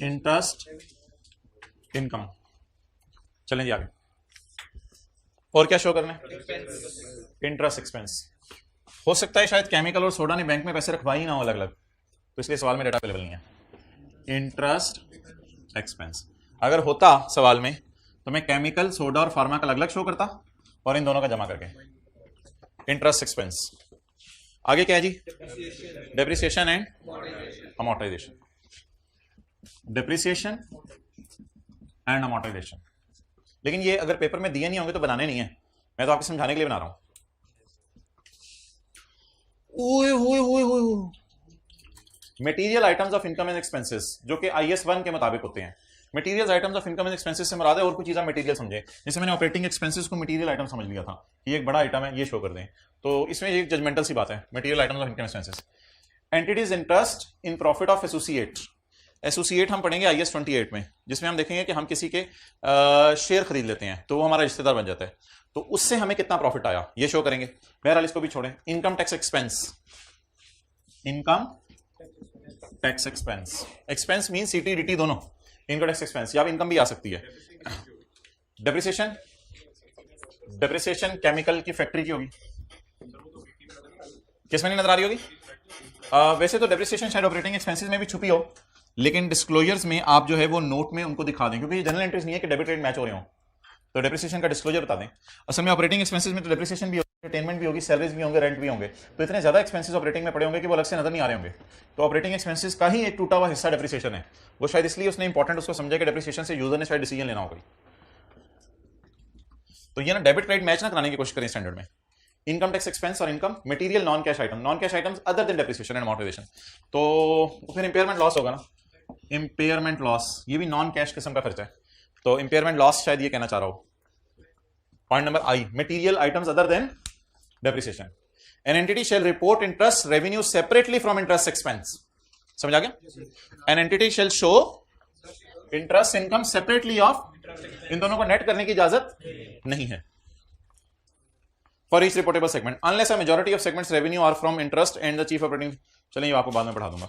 इंटरेस्ट इनकम, चलें जी आगे। और क्या शो करना है, इंटरेस्ट एक्सपेंस। हो सकता है शायद केमिकल और सोडा ने बैंक में पैसे रखवाई ना हो अलग अलग, तो इसलिए सवाल में डेटा अवेलेबल नहीं है। इंटरेस्ट एक्सपेंस अगर होता सवाल में तो मैं केमिकल, सोडा और फार्मा का अलग अलग शो करता और इन दोनों का जमा करके इंटरेस्ट एक्सपेंस। आगे क्या है जी, depreciation and amortization, depreciation and amortization. लेकिन ये अगर पेपर में दिए नहीं होंगे तो बनाने नहीं है, मैं तो आपको समझाने के लिए बना रहा हूं। Material items of income and expenses जो कि IS 1 के मुताबिक होते हैं। Material items of income and expenses से मुराद है और कुछ चीज़ें मटेरियल समझे, जैसे मैंने ऑपरेटिंग एक्सपेंसेस को मटेरियल आइटम समझ लिया था, ये एक बड़ा आइटम है, ये शो कर दें, तो इसमें एक जजमेंटल सी बात है, material items of income expenses. Entities interest in profit of associate, associate हम पढ़ेंगे IS 28 में, जिसमें हम देखेंगे कि हम किसी के शेयर खरीद लेते हैं तो वो हमारा रिश्तेदार बन जाता है, तो उससे हमें कितना प्रॉफिट आया ये शो करेंगे। बहरहाल इसको भी छोड़ें। Income tax expense, income tax expense, expense mean CTDT दोनों, इनकम टैक्स एक्सपेंस या इनकम भी आ सकती है। डेप्रिसिएशन, डेप्रिसिएशन केमिकल की फैक्ट्री की होगी, किसमें नहीं नजर आ रही होगी? वैसे तो डेप्रिसिएशन शायद ऑपरेटिंग एक्सपेंसेस में भी छुपी हो, लेकिन डिस्क्लोजर्स में आप जो है वो नोट में उनको दिखा दें, क्योंकि ये जनरल एंट्रीज नहीं है कि डेबिट क्रेडिट मैच हो रहे हो, तो डेप्रिसिएशन का डिस्क्लोजर बता दें। असल में ऑपरेटिंग एक्सपेंसेस में तो डेप्रिसिएशन भी होगी, एंटरटेनमेंट भी होगी, सैलरीज भी होंगे, रेंट भी होंगे, तो इतने ज्यादा एक्सपेंसेस ऑपरेटिंग में पड़े होंगे कि वो अलग से नजर नहीं आ रहे होंगे। तो ऑपरेटिंग एक्सपेंसेस का ही एक टूटा हुआ हिस्सा डेप्रिसिएशन है, वो शायद इसलिए उसने इंपॉर्टेंट उसको समझा कि डेप्रिसिएशन से यूजर ने शायद डिसीजन लेना होगा। तो ये ना डेबिट क्रेडिट मैच ना कराने की कोशिश करें स्टैंडर्ड में। इनकम टैक्स एक्सपेंस और income material non cash item, non cash items other than depreciation and amortisation, तो फिर इंपेयरमेंट लॉस होगा ना, इंपेयरमेंट लॉस ये भी नॉन कैश किस्म का खर्चा है, तो इंपेयरमेंट लॉस शायद ये कहना चाह रहा हो। Point number I, material items other than depreciation. An entity shall report interest revenue separately from interest expense, समझ आ गया? An entity shall show interest income separately of, इन दोनों को नेट करने की इजाजत नहीं है for each reportable segment unless a majority of segments revenue are from interest and the chief operating. चलिए आपको बाद में पढ़ा दूंगा।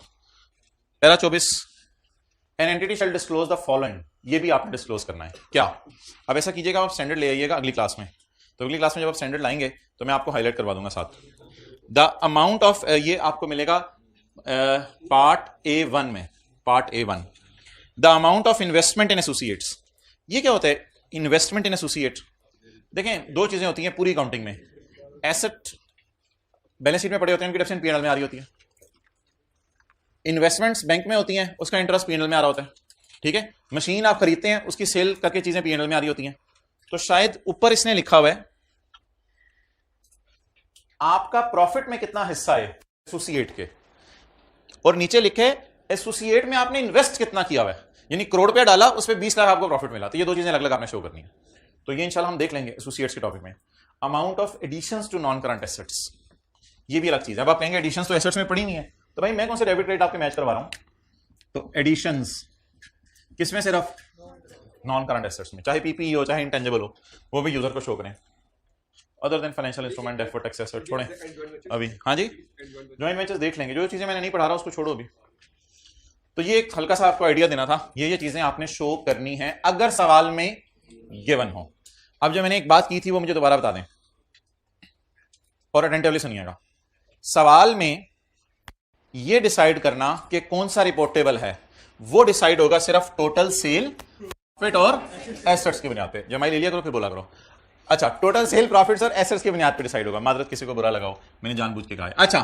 Para 24, an entity shell disclose the following, ये भी आपने डिस्क्लोज करना है। क्या? अब ऐसा कीजिएगा, आप स्टैंडर्ड ले आइएगा अगली क्लास में, तो अगली क्लास में जब आप स्टैंडर्ड लाएंगे तो मैं आपको हाईलाइट करवा दूंगा साथ। द अमाउंट ऑफ, ये आपको मिलेगा पार्ट A1 में, part A1, the amount of investment in associates. ये क्या होता है इन्वेस्टमेंट इन एसोसिएट? देखें दो चीजें होती हैं पूरी अकाउंटिंग में, एसेट बैलेंस शीट में पड़े होते हैं, उनकी डेप्ट P&L में आ रही होती है, इन्वेस्टमेंट्स बैंक में होती हैं, उसका इंटरेस्ट P&L में आ रहा होता है, ठीक है। मशीन आप खरीदते हैं, उसकी सेल करके चीजें P&L में आ रही होती हैं। तो शायद ऊपर इसने लिखा हुआ है आपका प्रॉफिट में कितना हिस्सा है एसोसिएट के, और नीचे लिखे एसोसिएट में आपने इन्वेस्ट कितना किया हुआ है, यानी करोड़ रुपया डाला उस पर 20 लाख आपको प्रॉफिट मिला। तो ये दो चीजें अलग अलग आपने शो करनी है, तो ये इंशाल्लाह हम देख लेंगे एसोसिएट्स के टॉपिक में। Amount of additions to non current assets, ये भी अलग चीज है। अब आप कहेंगे एडिशंस तो एसेट्स में पड़ी नहीं है, तो भाई मैं कौन से डेबिट क्रेडिट आपके मैच करवा रहा हूं? तो एडिशंस किसमें? सिर्फ नॉन करंट एसेट्स में, चाहे पीपीई हो चाहे इंटेंजिबल हो, वो भी यूजर को शो करें। Other than financial instrument, deferred tax asset छोड़ें अभी। हाँ जी, जॉइंट वेंचर्स देख लेंगे, जो चीजें मैंने नहीं पढ़ा रहा उसको छोड़ो अभी। तो ये एक हल्का सा आपको आइडिया देना था, ये चीजें आपने शो करनी है अगर सवाल में गिवन हो। अब जो मैंने एक बात की थी वो मुझे दोबारा बता दें और अटेंटिवली सुनिएगा। सवाल में ये डिसाइड करना कि कौन सा रिपोर्टेबल है, वो डिसाइड होगा सिर्फ टोटल सेल प्रॉफिट और एसेट्स की बुनियाद पे। जमाई ले लिया करो फिर बोला करो। अच्छा, टोटल सेल प्रॉफिट्स और एसेट्स की बुनियाद पे डिसाइड होगा। मादरत किसी को बुरा लगाओ, मैंने जानबूझ के कहा है। अच्छा,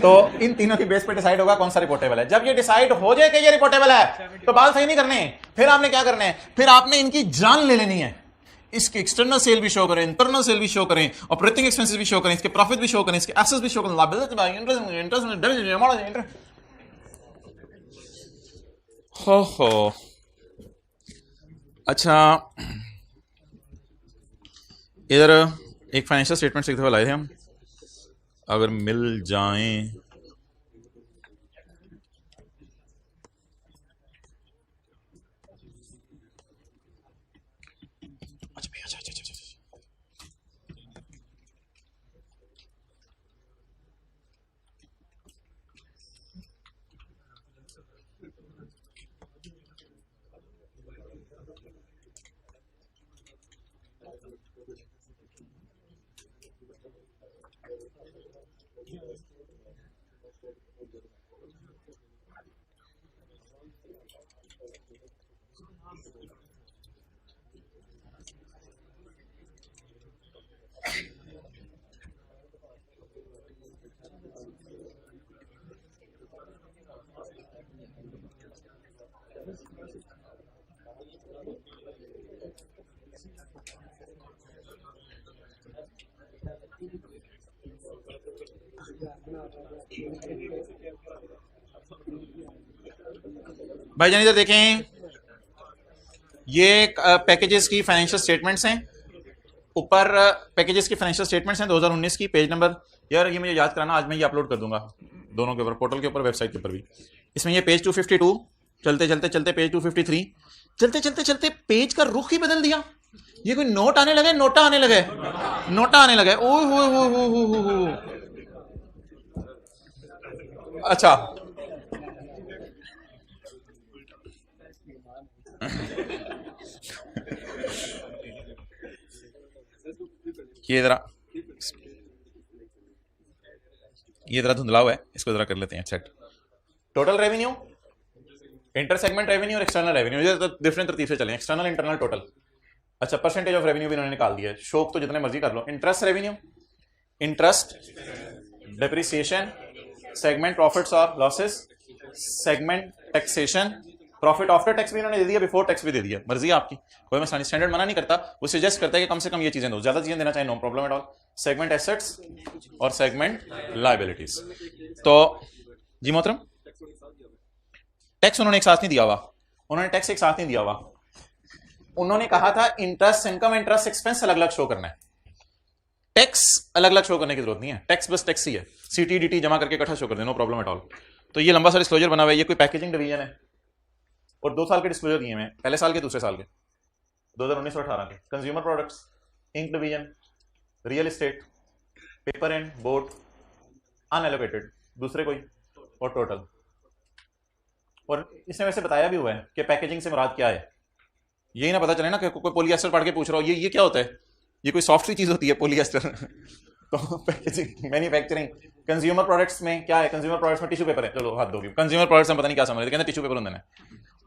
तो इन तीनों की बेस पे डिसाइड होगा कौन सा रिपोर्टेबल है। जब ये डिसाइड हो जाए कि ये रिपोर्टेबल है तो बात सही नहीं करने, फिर आपने क्या करना है, फिर आपने इनकी जान ले लेनी है। इसके एक्सटर्नल सेल भी शो करें, इंटरनल सेल भी शो करें, ऑपरेटिंग एक्सपेंसेस भी शो करें, इसके प्रॉफिट भी शो करें, इसके एसेट्स भी शो करें, हो। अच्छा, इधर एक फाइनेंशियल स्टेटमेंट एक दफ़ा लाए थे हम, अगर मिल जाएं भाईजान इधर देखें, ये पैकेजेस की फाइनेंशियल स्टेटमेंट्स हैं, ऊपर पैकेजेस की फाइनेंशियल स्टेटमेंट्स हैं 2019 की, पेज नंबर, यार ये मुझे याद कराना, आज मैं ये अपलोड कर दूंगा दोनों के ऊपर, पोर्टल के ऊपर, वेबसाइट के ऊपर भी। इसमें ये पेज 252, चलते चलते चलते पेज 253, चलते चलते चलते पेज का रुख ही बदल दिया। ये कोई नोट आने लगे, नोटा आने लगे, नोटा आने लगे। ओ हो। अच्छा, ये जरा धुंधला हुआ है, इसको जरा कर लेते हैं set. Total revenue, inter segment revenue और एक्सटर्नल रेवेन्यू, ये तो डिफरेंट तरतीब से चलें, एक्सटर्नल इंटरनल टोटल। अच्छा, परसेंटेज ऑफ रेवेन्यू भी इन्होंने निकाल दिया है, शौक तो जितने मर्जी कर लो। Interest revenue, interest, depreciation, segment profits और losses, segment taxation, profit after tax भी इन्होंने दे दिया, बिफोर टैक्स भी दे दिया, मर्जी आपकी, कोई मसला नहीं, स्टैंडर्ड मना नहीं करता, वो सजेस्ट करता है कि कम से कम ये चीजें दो, ज्यादा चीजें देना चाहिए, no problem at all. Segment assets और सेगमेंट लायबिलिटीज। तो जी मोहतरम, टैक्स उन्होंने एक साथ नहीं दिया हुआ, उन्होंने टैक्स एक साथ नहीं दिया हुआ, उन्होंने कहा था इंटरेस्ट इनकम, इंटरेस्ट एक्सपेंस अलग अलग शो करना है, टैक्स अलग अलग शो करने की जरूरत नहीं है, टैक्स बस टैक्स ही है, सीटीडीटी जमा करके इकट्ठा शो कर दे, नो प्रॉब्लम एट ऑल। तो ये लंबा सा डिस्क्लोजर बना हुआ है, ये कोई पैकेजिंग डिवीजन है, और 2 साल के डिस्क्लोजर दिए हैं, पहले साल के दूसरे साल के, 2019 और 18 के। Consumer products, ink division, real estate, paper and board, unallocated, दूसरे कोई, और टोटल। और इसने वैसे बताया भी हुआ है कि पैकेजिंग से मुराद क्या है, यही ना पता चले ना कि कोई पॉलीएस्टर पढ़ के पूछ रहा हो ये क्या होता है, ये कोई सॉफ्ट चीज होती है पॉलीएस्टर। तो पैकेजिंग, मैन्युफैक्चरिंग, कंज्यूमर प्रोडक्ट्स में क्या है, कंज्यूमर प्रोडक्ट्स में टिश्यू पेपर है, चलो हाथ दोगे, कंज्यूमर प्रोडक्ट्स में पता नहीं क्या समझ रहे, कहते टिश्यू पेपर होता है।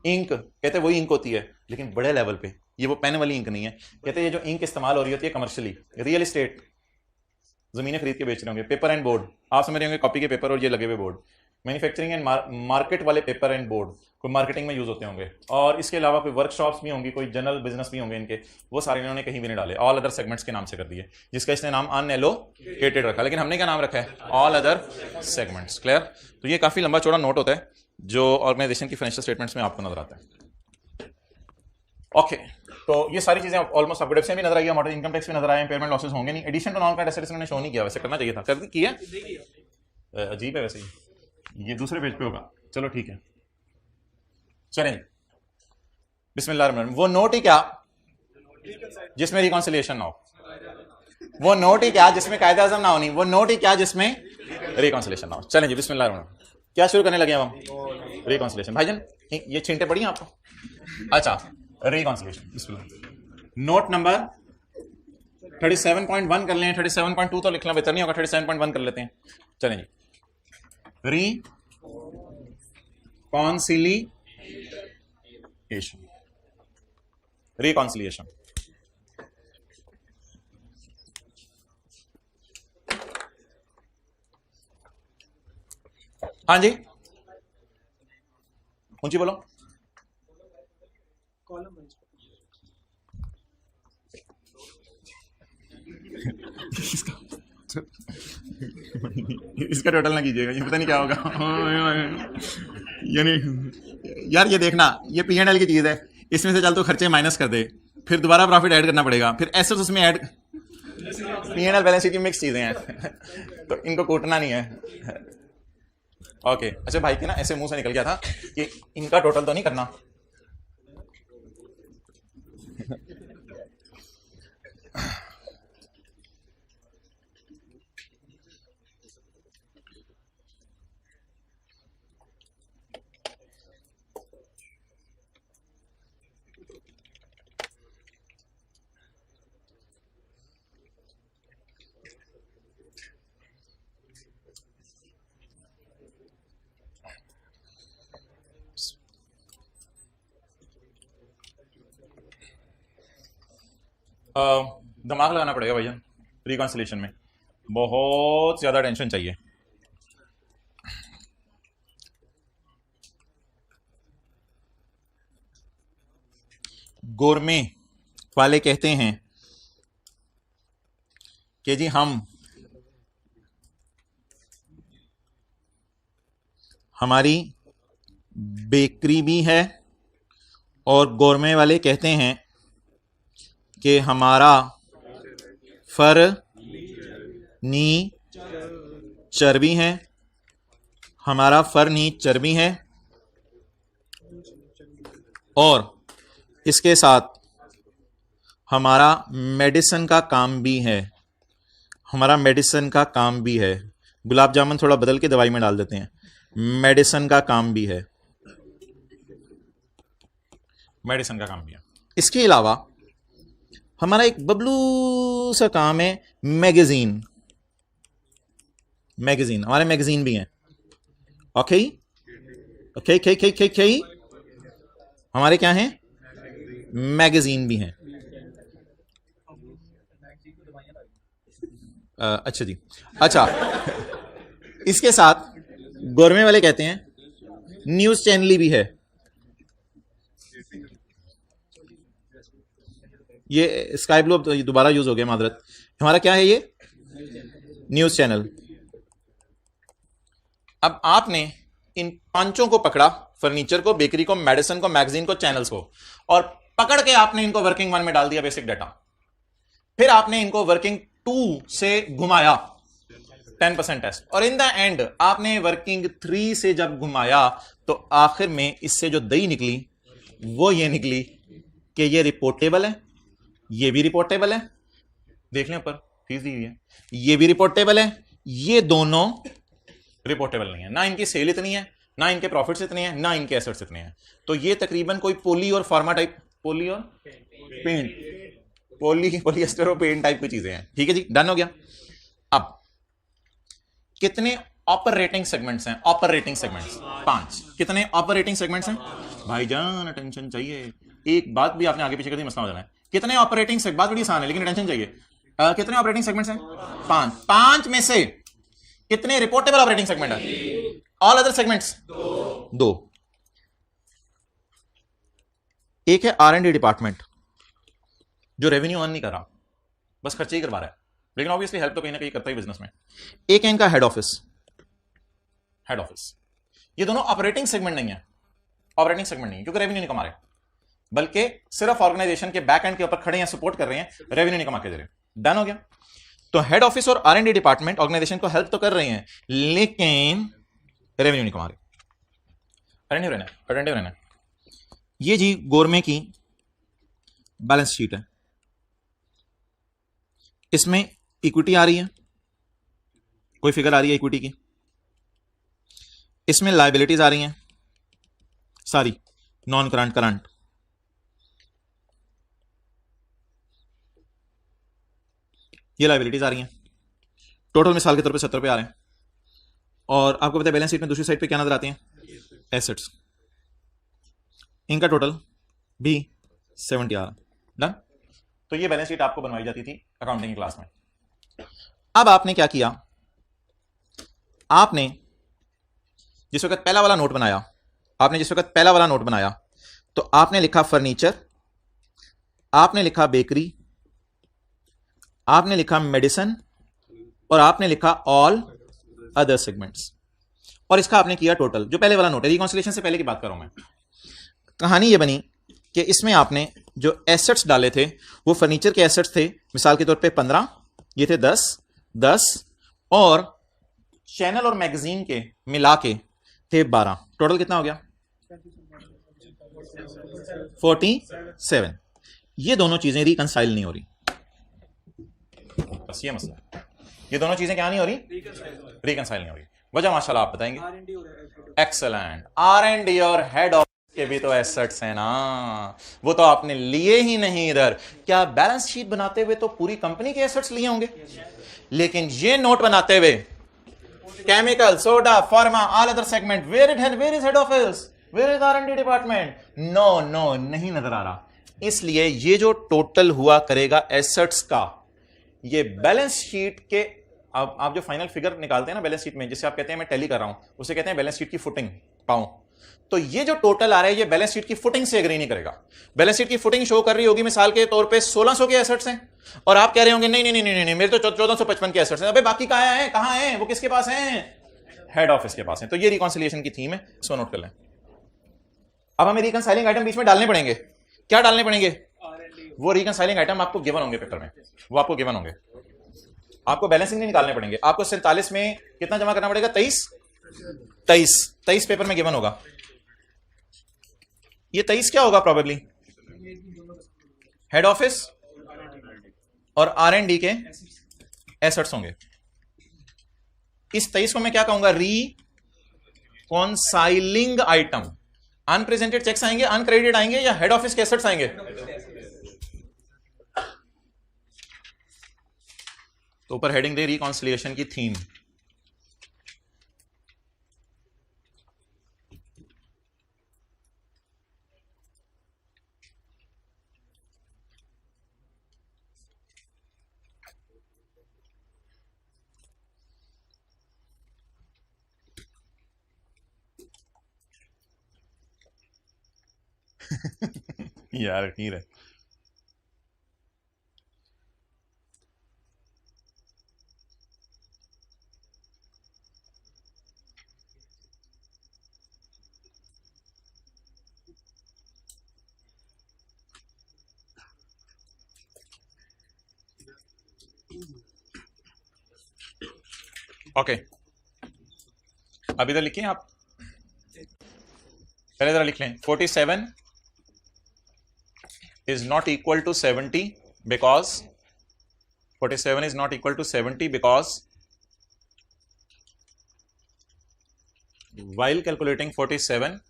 इंक, कहते वही इंक होती है, लेकिन बड़े लेवल पे, ये वो पेन वाली इंक नहीं है, कहते ये जो इंक इस्तेमाल हो रही होती है कमर्शियली। रियल एस्टेट, जमीनें खरीद के बेच रहे होंगे। पेपर एंड बोर्ड, आप समझ रहे होंगे कॉपी के पेपर और ये लगे हुए बोर्ड। मैन्युफैक्चरिंग एंड मार्केट वाले पेपर एंड बोर्ड कोई मार्केटिंग में यूज होते होंगे, और इसके अलावा कोई वर्कशॉप्स भी होंगी, कोई जनरल बिजनेस भी होंगे इनके, वो सारे इन्होंने कहीं भी नहीं डाले, ऑल अदर सेगमेंट्स के नाम से कर दिए, जिसका इसने नाम अनएलोकेटेड रखा, लेकिन हमने क्या नाम रखा है, ऑल अदर सेगमेंट्स। क्लियर? तो ये काफी लंबा चौड़ा नोट होता है जो ऑर्गेनाइजेशन की फाइनेंशियल स्टेटमेंट्स में आपको नजर आता है। ओके, तो ये सारी चीजें ऑलमोस्ट आपको डेप्सियन भी नजर आई है, मॉडल इनकम टैक्स भी नजर आए, इम्पेयरमेंट लॉसेस होंगे नहीं, addition to non current assets इन्होंने शो नहीं किया, वैसे करना चाहिए था, कर किया, अजीब है वैसे ये दूसरे पेज पे होगा, चलो ठीक है। चलें, बिस्मिल्लाह। वो नोट ही क्या जिसमें रिकॉन्सिलिएशन ना हो, वो नोट ही क्या जिसमें कायदा आज़म ना होनी, वो नोट ही क्या जिसमें रिकॉन्सिलिएशन ना हो। चलें जी, बिस्मिल्लाह। क्या शुरू करने लगे हम? रिकॉन्सिलिएशन। भाईजान ये छींटे पड़ी आपको? अच्छा, रिकॉन्सिलिएशन, बिस्मिल्लाह। नोट नंबर 37.1 कर लें, 37.2 तो लिखना बेहतर नहीं होगा, 37.1 कर लेते हैं। चलें जी, रिकॉन्सिलिएशन। हाँ जी, ऊंची बोलो। इसका टोटल ना कीजिएगा, ये पता नहीं क्या होगा। यानी यार ये देखना, ये P&L की चीज है, इसमें से चल तो खर्चे माइनस कर दे, फिर दोबारा प्रॉफिट ऐड करना पड़ेगा, फिर एसेट्स उसमें ऐड, P&L बैलेंस शीट की मिक्स चीजें हैं तो इनको कूटना नहीं है। ओके अच्छा भाई के ना ऐसे मुंह से निकल गया था कि इनका टोटल तो नहीं करना। दिमाग लगाना पड़ेगा भैया रिकॉन्सिलेशन में, बहुत ज्यादा टेंशन चाहिए। गोरमे वाले कहते हैं कि जी हमारी बेकरी भी है, और गोरमे वाले कहते हैं कि हमारा फर्नीचर भी है, हमारा फर्नीचर भी है, और इसके साथ हमारा मेडिसिन का काम भी है, हमारा मेडिसिन का काम भी है। गुलाब जामुन थोड़ा बदल के दवाई में डाल देते हैं, मेडिसिन का काम भी है, मेडिसिन का काम भी है। इसके अलावा हमारा एक बबलू सा काम है मैगजीन, हमारे मैगजीन भी हैं। Okay okay okay okay okay, हमारे क्या हैं, मैगजीन भी हैं। अच्छा जी, अच्छा इसके साथ गोरमे वाले कहते हैं न्यूज चैनल भी है। ये स्काई ब्लू अब दोबारा यूज हो गया, मादरत। हमारा क्या है, ये न्यूज चैनल। अब आपने इन पांचों को पकड़ा, फर्नीचर को, बेकरी को, मेडिसिन को, मैगजीन को, चैनल्स को, और पकड़ के आपने इनको वर्किंग 1 में डाल दिया बेसिक डाटा। फिर आपने इनको वर्किंग 2 से घुमाया 10% टेस्ट, और इन द एंड आपने वर्किंग 3 से जब घुमाया तो आखिर में इससे जो दही निकली वो ये निकली कि ये रिपोर्टेबल है, ये भी रिपोर्टेबल है, देख लें ऊपर फीस दी हुई है, ये भी रिपोर्टेबल है, ये दोनों रिपोर्टेबल नहीं है। ना इनकी सेल इतनी है, ना इनके प्रॉफिट्स इतने हैं, ना इनके एसेट्स इतने हैं। तो ये तकरीबन कोई पोली और फार्मा टाइप, पोली और पेंट, पॉलिएस्टर और पेंट टाइप की चीजें हैं। ठीक है जी, डन हो गया। अब कितने ऑपरेटिंग सेगमेंट्स हैं? Operating segments 5। कितने ऑपरेटिंग सेगमेंट्स हैं भाईजान? अटेंशन चाहिए, एक बात भी आपने आगे पीछे कर दी मसला हो जाना है। कितने ऑपरेटिंग सेगमेंट, बात बड़ी आसान है लेकिन अटेंशन चाहिए। कितने ऑपरेटिंग सेगमेंट्स हैं? 5। 5 में से कितने रिपोर्टेबल ऑपरेटिंग सेगमेंट है? All other segments 2। एक है R&D डिपार्टमेंट जो रेवेन्यू अर्न नहीं कर रहा, बस खर्चे ही करवा रहा है, लेकिन ऑब्वियसली हेल्प तो कहीं ना कहीं करता ही बिजनेस में। एक है इनका हेड ऑफिस। ये दोनों ऑपरेटिंग सेगमेंट नहीं है, ऑपरेटिंग सेगमेंट नहीं है क्योंकि रेवेन्यू नहीं कमा रहे, बल्कि सिर्फ ऑर्गेनाइजेशन के बैक एंड के ऊपर खड़े हैं, सपोर्ट कर रहे हैं, रेवेन्यू नहीं कमा के दे रहे। डन हो गया। तो हेड ऑफिस और R&D डिपार्टमेंट ऑर्गेनाइजेशन को हेल्प तो कर रहे हैं लेकिन रेवेन्यू नहीं कमा रहे। अटेंटिव रहना। ये जी गोरमे की बैलेंस शीट है, इसमें इक्विटी आ रही है, कोई फिगर आ रही है इक्विटी की, इसमें लायबिलिटीज आ रही हैं सारी, नॉन करंट, करंट, ये लायबिलिटीज आ रही हैं। टोटल मिसाल के तौर पे 70 पे आ रहे हैं, और आपको पता है बैलेंस शीट में दूसरी साइड पे क्या नजर आती हैं? एसेट्स। इनका टोटल भी 70 आ रहा। डन। तो ये बैलेंस शीट आपको बनवाई जाती थी अकाउंटिंग की क्लास में। अब आपने क्या किया, आपने जिस वक्त पहला वाला नोट बनाया, तो आपने लिखा फर्नीचर, आपने लिखा बेकरी, आपने लिखा मेडिसिन, और आपने लिखा ऑल अदर सेगमेंट्स, और इसका आपने किया टोटल। जो पहले वाला नोट है, रिकॉन्सिलिएशन से पहले की बात कर रहा हूं मैं। कहानी ये बनी कि इसमें आपने जो एसेट्स डाले थे वो फर्नीचर के एसेट्स थे, मिसाल के तौर पे 15, ये थे 10, 10 और चैनल और मैगजीन के मिला के थे 12। टोटल कितना हो गया? 47। ये दोनों चीजें रिकंसाइल नहीं हो रही, बस ये मसला है। ये दोनों चीजें क्या नहीं हो रही? रिकंसाइल नहीं हो रही। वजह माशाल्लाह आप बताएंगे। एक्सेलेंट। R&D और हेड ऑफ के भी तो एसेट्स हैं ना, वो तो आपने लिए ही नहीं इधर। क्या बैलेंस शीट बनाते हुए तो पूरी कंपनी के एसेट्स लिए होंगे, लेकिन ये नोट बनाते हुए chemical, soda, pharma, all other segment, where is head office, where is R&D department? No, नहीं नजर आ रहा। इसलिए ये जो टोटल हुआ करेगा एसेट्स का, ये बैलेंस शीट के, अब आप जो फाइनल फिगर निकालते हैं ना बैलेंस शीट में, जिसे आप कहते हैं मैं टैली कर रहा हूं, उसे कहते हैं बैलेंस शीट की फुटिंग पाऊं। तो ये जो टोटल आ रहा है ये बैलेंस शीट की फुटिंग से एग्री नहीं करेगा। बैलेंस शीट की फुटिंग शो कर रही होगी मिसाल के तौर पे 1600 के एसेट्स हैं, और आप कह रहे होंगे नहीं मेरे तो 1455 के एसेट्स हैं। अबे बाकी कहां हैं? वो किसके पास हैं? हेड ऑफिस के पास हैं। तो ये रिकॉन्सिलिएशन की थीम है, इसको नोट कर लें। अब हमें रिकंसाइलिंग आइटम बीच में डालने पड़ेंगे। क्या डालने पड़ेंगे? वो रिकंसाइलिंग आइटम आपको गिवन होंगे पेपर में, वो आपको गिवन होंगे। आपको बैलेंसिंग नहीं निकालने पड़ेंगे। आपको 47 में कितना जमा करना पड़ेगा? 23 पेपर में गिवन होगा। ये 23 क्या होगा? प्रोबेबली हेड ऑफिस और R&D के एसेट्स होंगे। इस 23 को मैं क्या कहूंगा? रिकॉन्साइलिंग आइटम। अनप्रेजेंटेड चेक्स आएंगे, अनक्रेडिटेड आएंगे, या हेड ऑफिस के एसेट्स आएंगे? तो ऊपर हेडिंग दे रिकॉन्सिलिएशन की थीम। यार ठीक है। ओके, अब इधर लिखिए आप, पहले जरा लिख लें। 47 is not equal to 70 because 47 is not equal to 70 because while calculating 47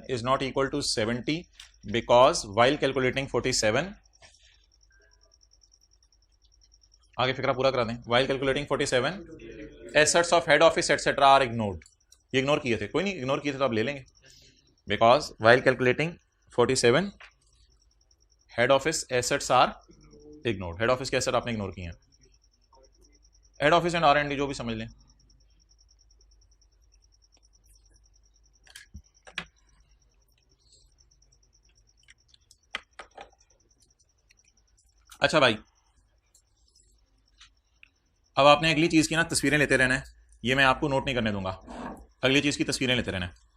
is not equal to 70 because while calculating 47, आगे फिक्रा पूरा करा दें। while calculating 47 assets of head office etc are ignored। ये इग्नोर किए थे, कोई नहीं, इग्नोर किए थे तो आप ले लेंगे। because while calculating 47 head office assets are ignored. Head office के एसेट आपने इग्नोर किए हैं। हेड ऑफिस एंड R&D जो भी समझ लें। अच्छा भाई, अब आपने अगली चीज की ना तस्वीरें लेते रहना है। ये मैं आपको नोट नहीं करने दूंगा, अगली चीज की तस्वीरें लेते रहना है।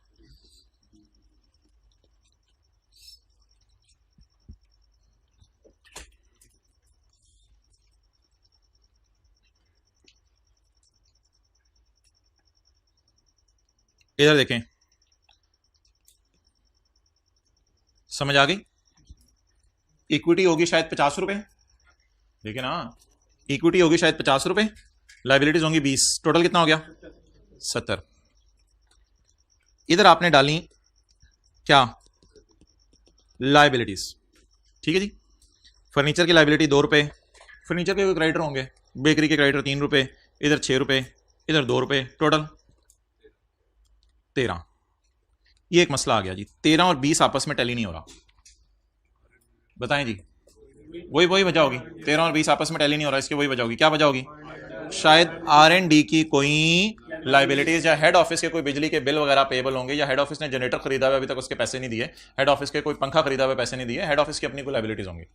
इधर देखें, समझ आ गई? इक्विटी होगी शायद 50 रुपए, देखिए ना, इक्विटी होगी शायद 50 रुपए, लाइबिलिटीज होंगी 20, टोटल कितना हो गया? 70। इधर आपने डाली क्या? लाइबिलिटीज। ठीक है जी। फर्नीचर की लाइबिलिटी 2 रुपए, फर्नीचर के क्रेडिटर होंगे, बेकरी के क्रेडिटर 3 रुपए, इधर 6 रुपए, इधर 2 रुपए, टोटल 13। ये एक मसला आ गया जी, 13 और 20 आपस में टैली नहीं हो रहा। बताएं जी, वही वजह होगी। 13 और 20 आपस में टैली नहीं हो रहा, इसकी वही वजह होगी। क्या वजह होगी? शायद R&D की कोई लाइबिलिटीज, या हेड ऑफिस के कोई बिजली के बिल वगैरह पेबल होंगे, या हेड ऑफिस ने जनरेटर खरीदा हुआ अभी तक उसके पैसे नहीं दिए, हेड ऑफिस के कोई पंखा खरीदा हुआ पैसे नहीं दिए, हेड ऑफिस की अपनी कोई लाइबिलिटीज होंगी।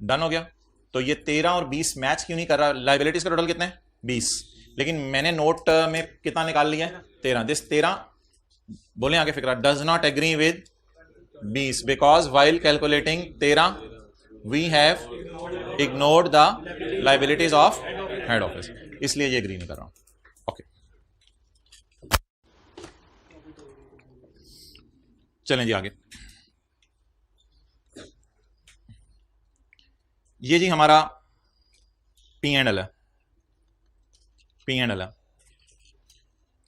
डन हो गया। तो ये 13 और 20 मैच क्यों नहीं कर रहा? लाइबिलिटीज का टोटल कितने हैं? 20, लेकिन मैंने नोट में कितना निकाल लिया है? 13। दिस 13 बोले आगे फिक्रा, does not agree with 20 because while calculating 13 we have ignored the liabilities of head office, इसलिए ये एग्री नहीं कर रहा हूं। ओके, चलें जी आगे। ये जी हमारा पी एंड एल है। पी एंड एल है,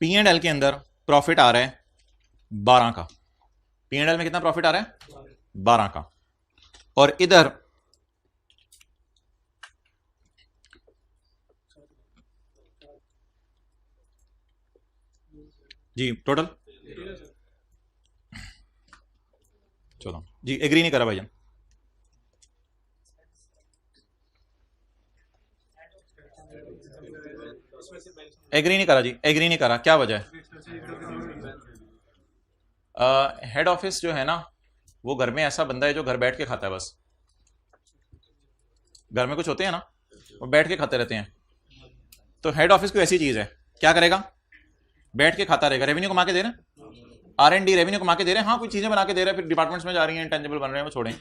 पी एंड एल के अंदर प्रॉफिट आ रहा है 12 का। पी एंड एल में कितना प्रॉफिट आ रहा है? 12 का। और इधर जी टोटल 14 जी। एग्री नहीं करा भाईजान, एग्री नहीं करा जी, एग्री नहीं करा। क्या वजह है? हेड ऑफिस जो है ना, वो घर में ऐसा बंदा है जो घर बैठ के खाता है बस। घर में कुछ होते हैं ना, वो बैठ के खाते रहते हैं। तो हेड ऑफिस कोई ऐसी चीज है, क्या करेगा? बैठ के खाता रहेगा। रेवेन्यू कमा के दे रहे हैं, R&D रेवेन्यू कमा के दे रहे हैं, हाँ कुछ चीजें बना के दे रहे हैं, फिर डिपार्टमेंट्स में जा रही हैं, इंटेंजिबल बन रहे हैं, वो छोड़ें।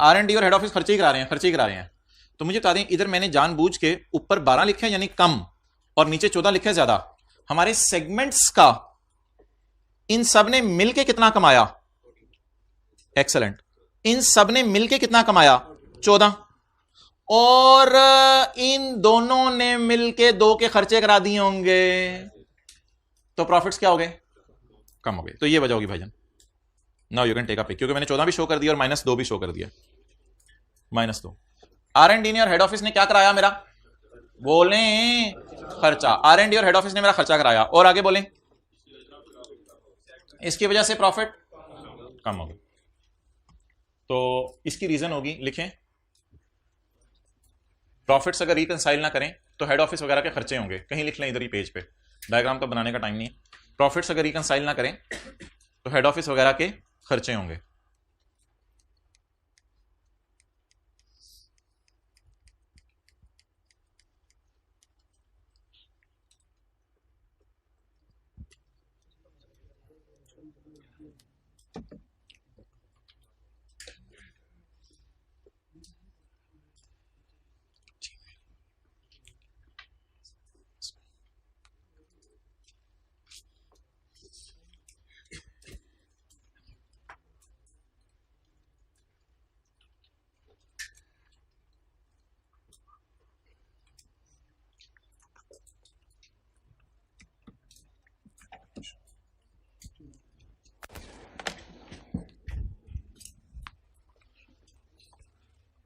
R&D और हेड ऑफिस खर्चे ही करा रहे हैं, खर्चे ही करा रहे हैं। तो मुझे बता दें, इधर मैंने जानबूझ के ऊपर 12 लिखा है यानी कम, और नीचे 14 लिखा है ज्यादा। हमारे सेगमेंट्स का इन सब ने मिलके कितना कमाया? एक्सेलेंट। इन सब ने मिलके कितना कमाया? 14। और इन दोनों ने मिलके 2 के खर्चे करा दिए होंगे, तो प्रॉफिट्स क्या हो गए? कम हो गए। तो ये वजह होगी भाईजान। Now you can take a pick, क्योंकि मैंने 14 भी शो कर दिया और -2 भी शो कर दिया। -2 R&D ने और हेड ऑफिस ने क्या कराया मेरा? बोले खर्चा। R&D और हेड ऑफिस ने मेरा खर्चा कराया, और आगे बोले इसकी वजह से प्रॉफिट कम हो गया। तो इसकी रीजन होगी, लिखें, प्रॉफिट्स अगर रिकंसाइल ना करें तो हेड ऑफिस वगैरह के खर्चे होंगे। कहीं लिख लें इधर ही पेज पे, डायग्राम तो बनाने का टाइम नहीं है। प्रॉफिट्स अगर रिकंसाइल ना करें तो हेड ऑफिस वगैरह के खर्चे होंगे।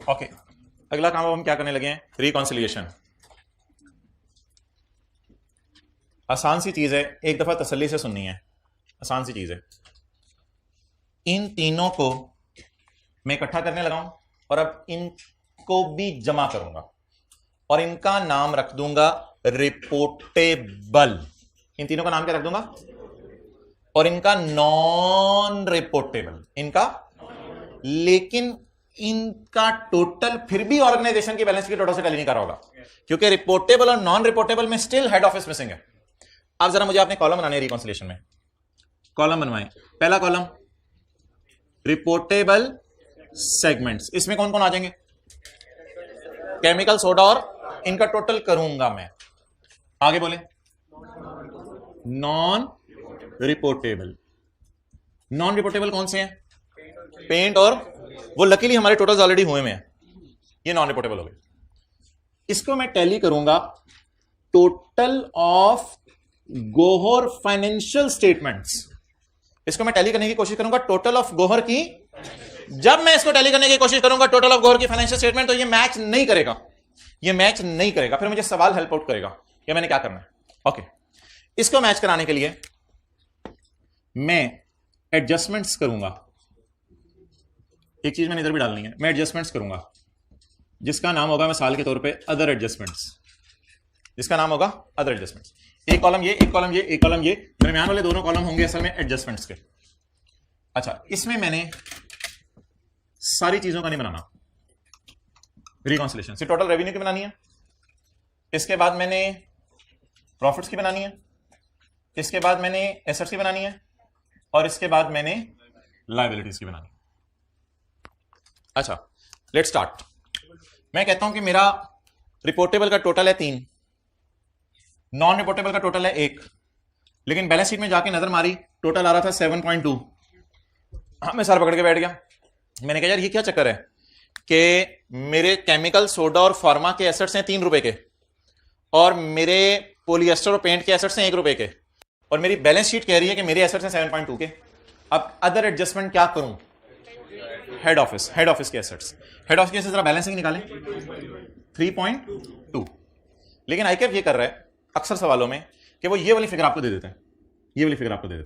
ओके, अगला काम अब हम क्या करने लगे हैं? रिकॉन्सिलिएशन। आसान सी चीज है, एक दफा तसल्ली से सुननी है, आसान सी चीज है। इन तीनों को मैं इकट्ठा करने लगा हूं, और अब इनको भी जमा करूंगा, और इनका नाम रख दूंगा रिपोर्टेबल। इन तीनों का नाम क्या रख दूंगा? और इनका नॉन रिपोर्टेबल, इनका, लेकिन इनका टोटल फिर भी ऑर्गेनाइजेशन की बैलेंस की टोटल से टैली नहीं कर रहा होगा, क्योंकि रिपोर्टेबल और नॉन रिपोर्टेबल में स्टिल हेड ऑफिस मिसिंग है। अब जरा मुझे आपने कॉलम बनाने रिकॉन्सिलिएशन में, कॉलम बनवाएं। पहला कॉलम रिपोर्टेबल सेगमेंट्स, इसमें कौन कौन आ जाएंगे? केमिकल, सोडा, और इनका टोटल करूंगा मैं। आगे बोले नॉन रिपोर्टेबल। नॉन रिपोर्टेबल कौन से हैं? पेंट, और वो लकीली हमारे टोटल्स ऑलरेडी हुए में हैं, ये नॉन रिपोर्टेबल हो गए। इसको मैं टैली करूंगा total of Gohar financial statements. इसको मैं टैली करने की कोशिश करूंगा टोटल ऑफ गोहर की। जब मैं इसको टैली करने की कोशिश करूंगा टोटल ऑफ गोहर की फाइनेंशियल स्टेटमेंट, तो ये मैच नहीं करेगा, ये मैच नहीं करेगा। फिर मुझे सवाल हेल्प आउट करेगा कि मैंने क्या करना है। ओके, इसको मैच कराने के लिए मैं एडजस्टमेंट्स करूंगा। एक चीज मैंने इधर भी डालनी है, मैं एडजस्टमेंट्स करूंगा जिसका नाम होगा मिसाल के तौर पे अदर एडजस्टमेंट्स, जिसका नाम होगा अदर एडजस्टमेंट्स। एक कॉलम ये, एक कॉलम ये, एक कॉलम ये, दरमियान वाले दोनों कॉलम होंगे असल में एडजस्टमेंट्स के। अच्छा, इसमें मैंने सारी चीजों का नहीं बनाना, रिकॉन्सिलिएशन सिर्फ टोटल रेवेन्यू की बनानी है, इसके बाद मैंने प्रॉफिट्स की बनानी है, इसके बाद मैंने एसेट्स की बनानी है, और इसके बाद मैंने लायबिलिटीज की बनानी है। अच्छा, लेट्स स्टार्ट। मैं कहता हूं कि मेरा रिपोर्टेबल का टोटल है 3, नॉन रिपोर्टेबल का टोटल है 1, लेकिन बैलेंस शीट में जाके नजर मारी टोटल आ रहा था 7.2। हाँ, मैं सर पकड़ के बैठ गया। मैंने कहा यार ये क्या चक्कर है कि मेरे केमिकल, सोडा और फार्मा के एसेट्स हैं 3 रुपए के, और मेरे पॉलिएस्टर और पेंट के एसेट्स हैं 1 रुपए के, और मेरी बैलेंस शीट कह रही है कि मेरे एसेट्स हैं 7.2 के। अब अदर एडजस्टमेंट क्या करूं? हेड ऑफिस के एसेट्स, जरा बैलेंसिंग निकालें 3.2। लेकिन आईकेएफ ये कर रहा है अक्सर सवालों में कि वो ये वाली फिगर आपको दे देते हैं,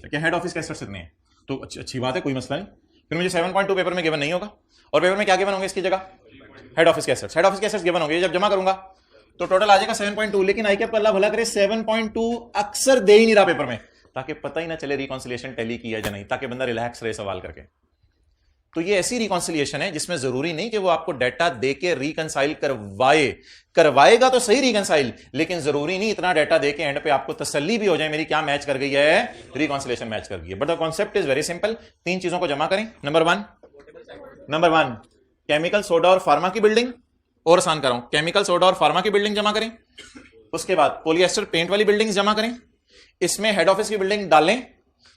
कि हेड ऑफिस के एसेट्स इतने हैं। तो अच्छी बात है, कोई मसला नहीं। फिर मुझे 7.2 पेपर में गिवन नहीं होगा, और पेपर में क्या गिवन होंगे इसकी जगह? हेड ऑफिस के एसेट्स गिवन होंगे। जब जमा करूंगा तो टोटल आ जाएगा 7.2। लेकिन आईकेएफ अल्लाह भला करे 7.2 अक्सर दे ही नहीं रहा पेपर में, ताकि पता ही ना चले रिकॉन्सिलिएशन टैली किया या नहीं, ताकि बंदा रिलैक्स रहे सवाल करके। तो ये ऐसी रिकॉन्सिलिएशन है जिसमें जरूरी नहीं कि वो आपको डाटा देके रिकंसाइल करवाएगा तो सही रिकंसाइल, लेकिन जरूरी नहीं इतना डाटा देके एंड पे आपको तसल्ली भी हो जाए मेरी क्या मैच कर गई है, रिकॉन्सिलिएशन मैच कर गई है। But the concept is very simple. 3 चीजों को जमा करें। नंबर वन केमिकल, सोडा और फार्मा की बिल्डिंग, और आसान कर रहा हूं, केमिकल, सोडा और फार्मा की बिल्डिंग जमा करें। उसके बाद पॉलिएस्टर, पेंट वाली बिल्डिंग जमा करें। इसमें हेड ऑफिस की बिल्डिंग डालें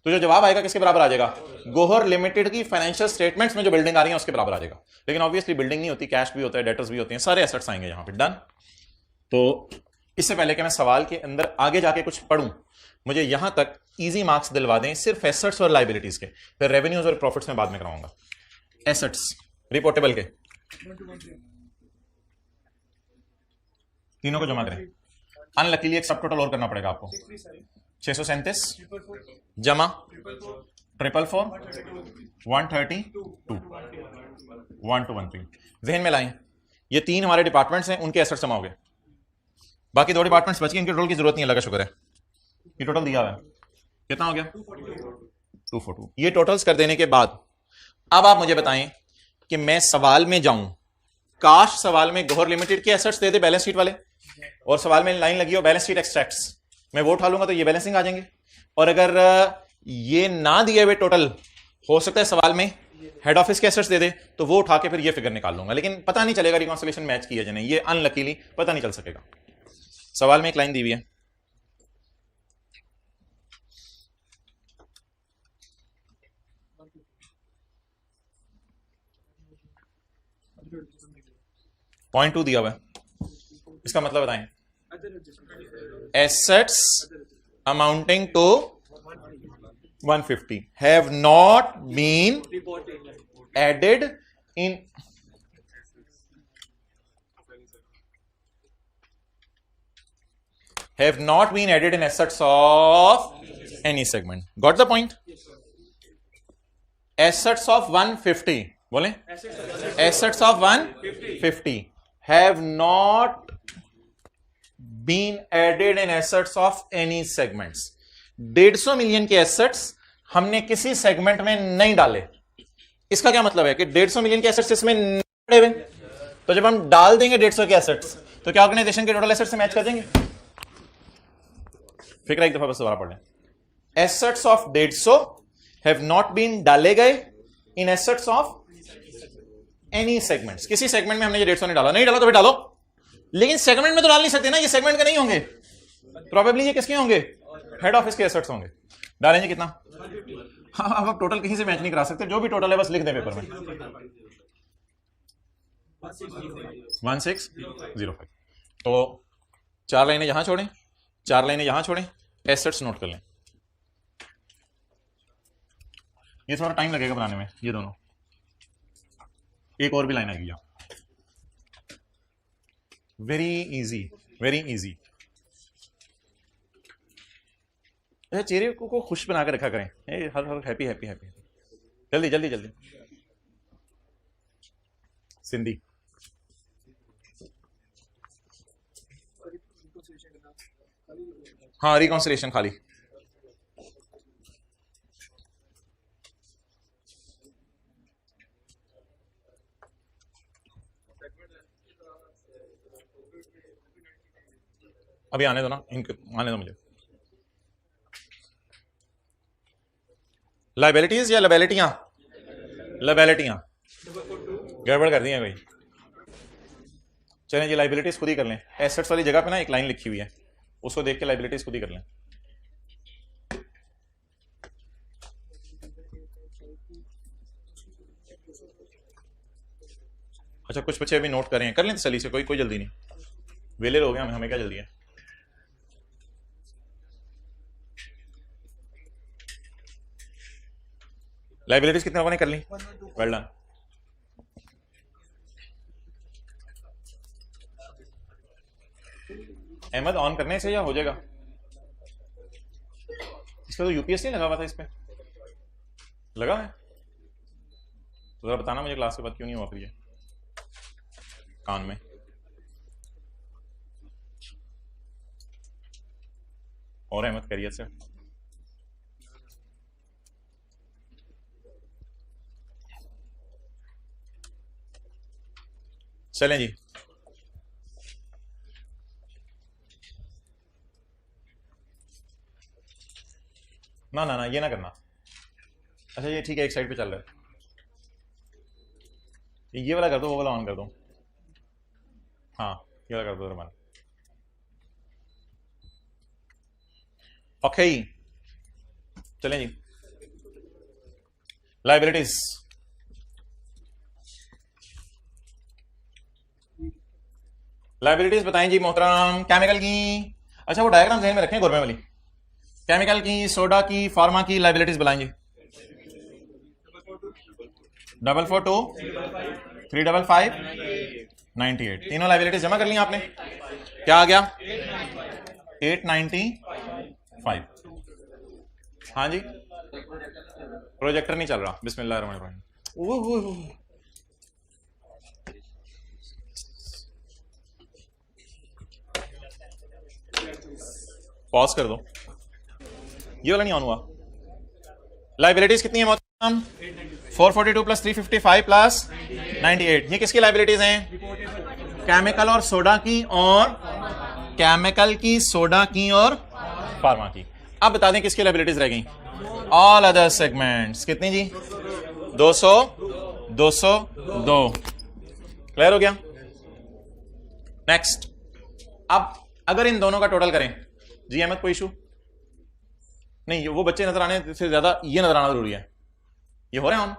तो जो जवाब आएगा किसके बराबर आ जाएगा? गोहर लिमिटेड की फाइनेंशियल स्टेटमेंट्स में जो बिल्डिंग आ रही है उसके बराबर आ जाएगा। लेकिन ऑब्वियसली बिल्डिंग नहीं होती, कैश भी होता है, डेटर्स भी होते हैं, सारे एसेट्स आएंगे यहां पे। डन। तो इससे पहले कि मैं सवाल के अंदर आगे जाके कुछ पढ़ूं, मुझे यहां तक इजी मार्क्स दिलवा दें सिर्फ एसेट्स और लाइबिलिटीज के, फिर रेवेन्यूज और प्रॉफिट्स में बाद में कराऊंगा। एसेट्स रिपोर्टेबल के तीनों को जमा करें। अनलकीली एक सब टोटल और करना पड़ेगा आपको। 637 जमा 444 132 1213। जहन में लाएं, ये 3 हमारे डिपार्टमेंट्स हैं, उनके एसेट्स जमा हो गए। बाकी 2 डिपार्टमेंट्स बच गए, इनके टोटल की जरूरत नहीं है, लगा शुक्र है। ये टोटल दिया हुआ है, कितना हो गया? 242। ये टोटल्स कर देने के बाद अब आप मुझे बताएं कि मैं सवाल में जाऊं, काश सवाल में गोहर लिमिटेड के एसेट्स दे दे बैलेंस शीट वाले, और सवाल में लाइन लगी हो बैलेंस शीट एक्सट्रैक्ट्स, मैं वो उठा लूंगा तो ये बैलेंसिंग आ जाएंगे। और अगर ये ना दिए हुए टोटल, हो सकता है सवाल में हेड ऑफिस के एसेट्स दे दे, तो वो उठा के फिर ये फिगर निकाल लूंगा, लेकिन पता नहीं चलेगा रिकॉन्सिलिएशन मैच किया जाए नहीं, ये अनलकीली पता नहीं चल सकेगा। सवाल में एक लाइन दी हुई है, .2 दिया हुआ है, इसका मतलब बताएं। Assets amounting to 150 have not been added in assets of any segment. Got the point? Assets of 150 बोले, assets of 150 have not been added in assets of any segments. 150 million के एसेट्स हमने किसी सेगमेंट में नहीं डाले। इसका क्या मतलब है कि 150 मिलियन के एसेट्स इसमें नहीं डाले हुए, तो जब हम डाल देंगे 150 के एसेट्स तो क्या ऑर्गेनाइजेशन के टोटल एसेट्स से मैच कर देंगे? फिक्र एक दफा बस दोबारा पढ़ लें। Assets of 150 have not been डाले गए in assets of any segments. किसी सेगमेंट में हमने ये 150 नहीं डाला तो भी डालो, लेकिन सेगमेंट में तो डाल नहीं सकते ना, ये सेगमेंट के नहीं होंगे, प्रोबेबली ये किसके होंगे? हेड ऑफिस के एसेट्स होंगे। डालेंगे कितना? हाँ, अब आप टोटल कहीं से मैच नहीं करा सकते, जो भी टोटल है बस लिख दें पेपर में 1605। तो 4 लाइनें यहां छोड़ें, 4 लाइनें यहां छोड़ें, एसेट्स नोट कर लें। ये थोड़ा टाइम लगेगा बनाने में, ये दोनों, एक और भी लाइन आएगी। Very easy, very easy. चेहरे को खुश बना कर रखा करें, हर हर हैप्पी हैप्पी हैप्पी। जल्दी जल्दी जल्दी। सिंधी हाँ, रिकॉन्सिलिएशन खाली। अभी आने दो ना, इनके आने दो मुझे। लाइबिलिटीज या लबैलिटियां? लबैलिटियां गड़बड़ कर दी है भाई। चलें जी, लाइबिलिटीज खुद ही कर लें। एसेट्स वाली जगह पे ना एक लाइन लिखी हुई है, उसको देख के लाइबिलिटीज खुद ही कर लें। अच्छा, कुछ बच्चे अभी नोट करें, कर लें तसल्ली से, कोई जल्दी नहीं, वेले हो गए हमें क्या जल्दी है। लाइबिलिटीज कितने लोगों ने कर ली? Well done. अहमद ऑन करने से या हो जाएगा? इस पर तो यूपीएस नहीं लगा हुआ था, इस पे लगा है तो जरा बताना मुझे क्लास के बाद क्यों नहीं हुआ फिर ये कान में। और अहमद खैरियत से? चलें जी, ना ना ना ये ना करना। अच्छा ये ठीक है, एक साइड पे चल रहा है, ये वाला कर दो, वो वाला ऑन कर दो। हाँ ये वाला कर दो रमान। ओके चलें जी, लाइबिलिटीज। लाइबिलिटीज बताएं जी मोहतरम, केमिकल की। अच्छा वो डायग्राम ध्यान में रखें गोरमे वाली, केमिकल की, सोडा की, फार्मा की लाइबिलिटीज बताएंगे। 442 355 98, तीनों लाइबिलिटीज जमा कर ली आपने। क्या आ गया? 895। हाँ जी, प्रोजेक्टर नहीं चल रहा। बिस्मिल्लाहिर्रहमानिर्रहीम। पॉज कर दो, ये वाला नहीं ऑन हुआ। लाइबिलिटीज कितनी है मोहतरम? 442 प्लस 355 प्लस 98। ये किसकी लाइबिलिटीज हैं? केमिकल और सोडा की, और केमिकल की, सोडा की और फार्मा की। अब बता दें किसकी लाइबिलिटीज रह गई? All other segments. कितनी जी? 200 202। क्लियर हो गया? नेक्स्ट, अब अगर इन दोनों का टोटल करें जी अहमद, कोई इशू नहीं, वो बच्चे नजर आने से ज्यादा ये नजर आना जरूरी है। ये हो रहे हैं ऑन,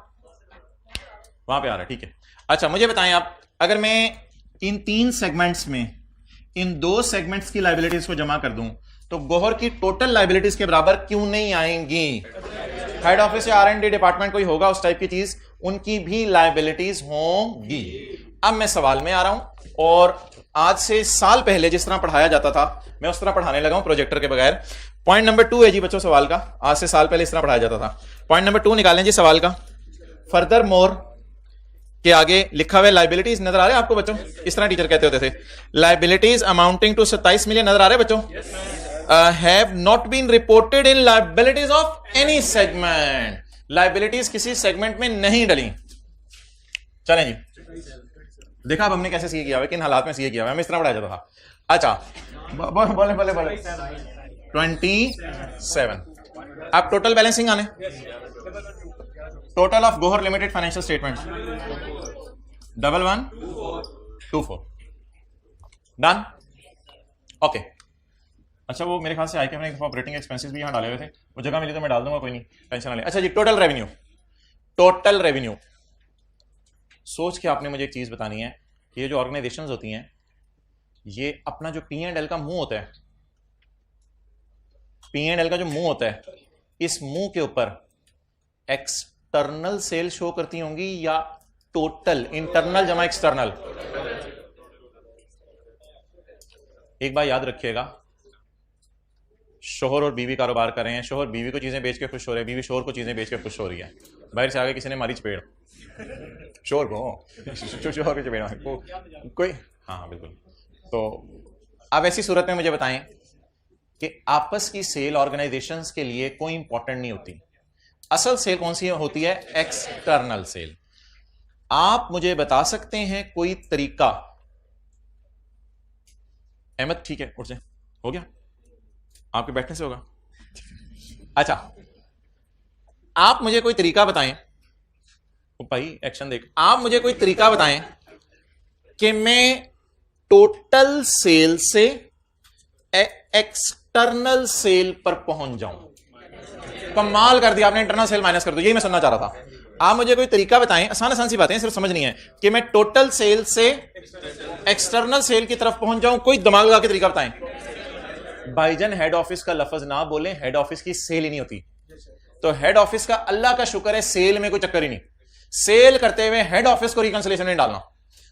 वहां पे आ रहा है, ठीक है। अच्छा मुझे बताएं आप, अगर मैं इन 3 सेगमेंट्स में इन 2 सेगमेंट्स की लाइबिलिटीज को जमा कर दूं तो गोहर की टोटल लाइबिलिटीज के बराबर क्यों नहीं आएंगी? हेड ऑफिस या R&D डिपार्टमेंट कोई होगा उस टाइप की चीज, उनकी भी लाइबिलिटीज होंगी। अब मैं सवाल में आ रहा हूं, और आज से साल पहले जिस तरह पढ़ाया जाता था मैं उस तरह पढ़ाने लगा हूं प्रोजेक्टर के बगैर। पॉइंट नंबर 2 है जी बच्चों सवाल का, आज से साल पहले इस तरह पढ़ाया जाता था। पॉइंट नंबर 2 निकालें जी सवाल का। फर्दर मोर के आगे लिखा हुआ लाइबिलिटीज नजर आ रहे हैं आपको बच्चों? इस तरह टीचर कहते होते थे, लाइबिलिटीज अमाउंटिंग टू 27 मिलियन। नजर आ रहे हैं बच्चों? Have not been reported in liabilities of any segment. Liabilities किसी सेगमेंट में नहीं डली। चलें जी, देखा अब हमने कैसे सीए किया हुआ, किन हालात में सीए किया हुआ, हमें इस तरह पढ़ाया जाता था। अच्छा बोले 27। अब टोटल बैलेंसिंग आने, total of Gohar limited financial statement 1124। Done, okay. अच्छा वो मेरे ख्याल से आई के मैंने ऑपरेटिंग एक्सपेंसेस भी यहां डाले हुए थे, वो जगह मिली तो मैं डाल दूंगा, कोई नहीं टेंशन ना ले। अच्छा जी, टोटल रेवेन्यू। टोटल रेवेन्यू सोच के आपने मुझे एक चीज बतानी है कि ये जो ऑर्गेनाइजेशंस होती हैं, ये अपना जो P&L का मुंह होता है, P&L का जो मुंह होता है, इस मुंह के ऊपर एक्सटर्नल सेल शो करती होंगी या टोटल? इंटरनल जमा एक्सटर्नल। एक बार याद रखिएगा, शोहर और बीवी कारोबार कर रहे हैं, शोहर बीवी को चीजें बेच के खुश हो रहे हैं, बीवी शोहर को चीजें बेच के खुश हो रही है। बाहर से आगे किसी ने मारी चपेड़, शोर को शोहर की चपेड़ कोई, हाँ बिल्कुल। तो अब ऐसी सूरत में मुझे बताएं कि आपस की सेल ऑर्गेनाइजेशंस के लिए कोई इंपॉर्टेंट नहीं होती। असल सेल कौन सी होती है? External sale. आप मुझे बता सकते हैं कोई तरीका? अहमद ठीक है, उठ जाए, हो गया, आपके बैठने से होगा। अच्छा आप मुझे कोई तरीका बताएं, भाई एक्शन देख, आप मुझे कोई तरीका बताएं कि मैं टोटल सेल से एक्सटर्नल सेल पर पहुंच जाऊं। कमाल कर दिया आपने, इंटरनल सेल माइनस कर दो, यही मैं सुनना चाह रहा था। आप मुझे कोई तरीका बताएं, आसान आसान सी बातें सिर्फ समझनी है, कि मैं टोटल सेल से एक्सटर्नल सेल की तरफ पहुंच जाऊं। कोई दिमाग लगा के तरीका बताएं। भाईजान हेड ऑफिस का लफ्ज ना बोले, हेड ऑफिस की सेल ही नहीं होती। तो हेड ऑफिस का अल्लाह का शुक्र है सेल में कोई चक्कर ही नहीं। सेल करते हुए हेड ऑफिस को रिकंसिलिएशन में डालना,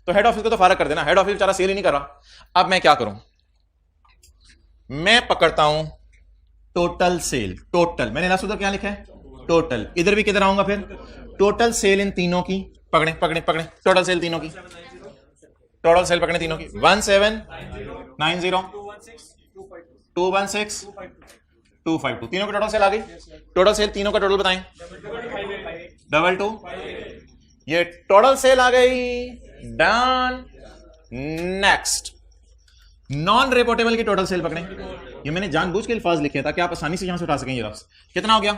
तो हेड ऑफिस को तो फारग कर देना। हेड ऑफिस बेचारा सेल ही नहीं कर रहा। अब मैं क्या करूं, मैं पकड़ता हूं टोटल सेल। टोटल मैंने लास्ट उधर क्या लिखा है, टोटल। इधर भी किधर आऊंगा फिर, टोटल सेल इन तीनों की। पकड़े पकड़े पकड़े, टोटल सेल तीनों की, टोटल सेल पकड़े तीनों की। 1790 216 252, तीनों की टोटल सेल आ गई। टोटल सेल तीनों का टोटल बताएं। 22, ये टोटल सेल आ गई। डन। नेक्स्ट, नॉन रिपोर्टेबल की टोटल सेल पकड़ें। ये मैंने जानबूझ के अल्फाज लिखे ताकि आप आसानी से यहां से उठा सकें। ये लफ्ज कितना हो गया,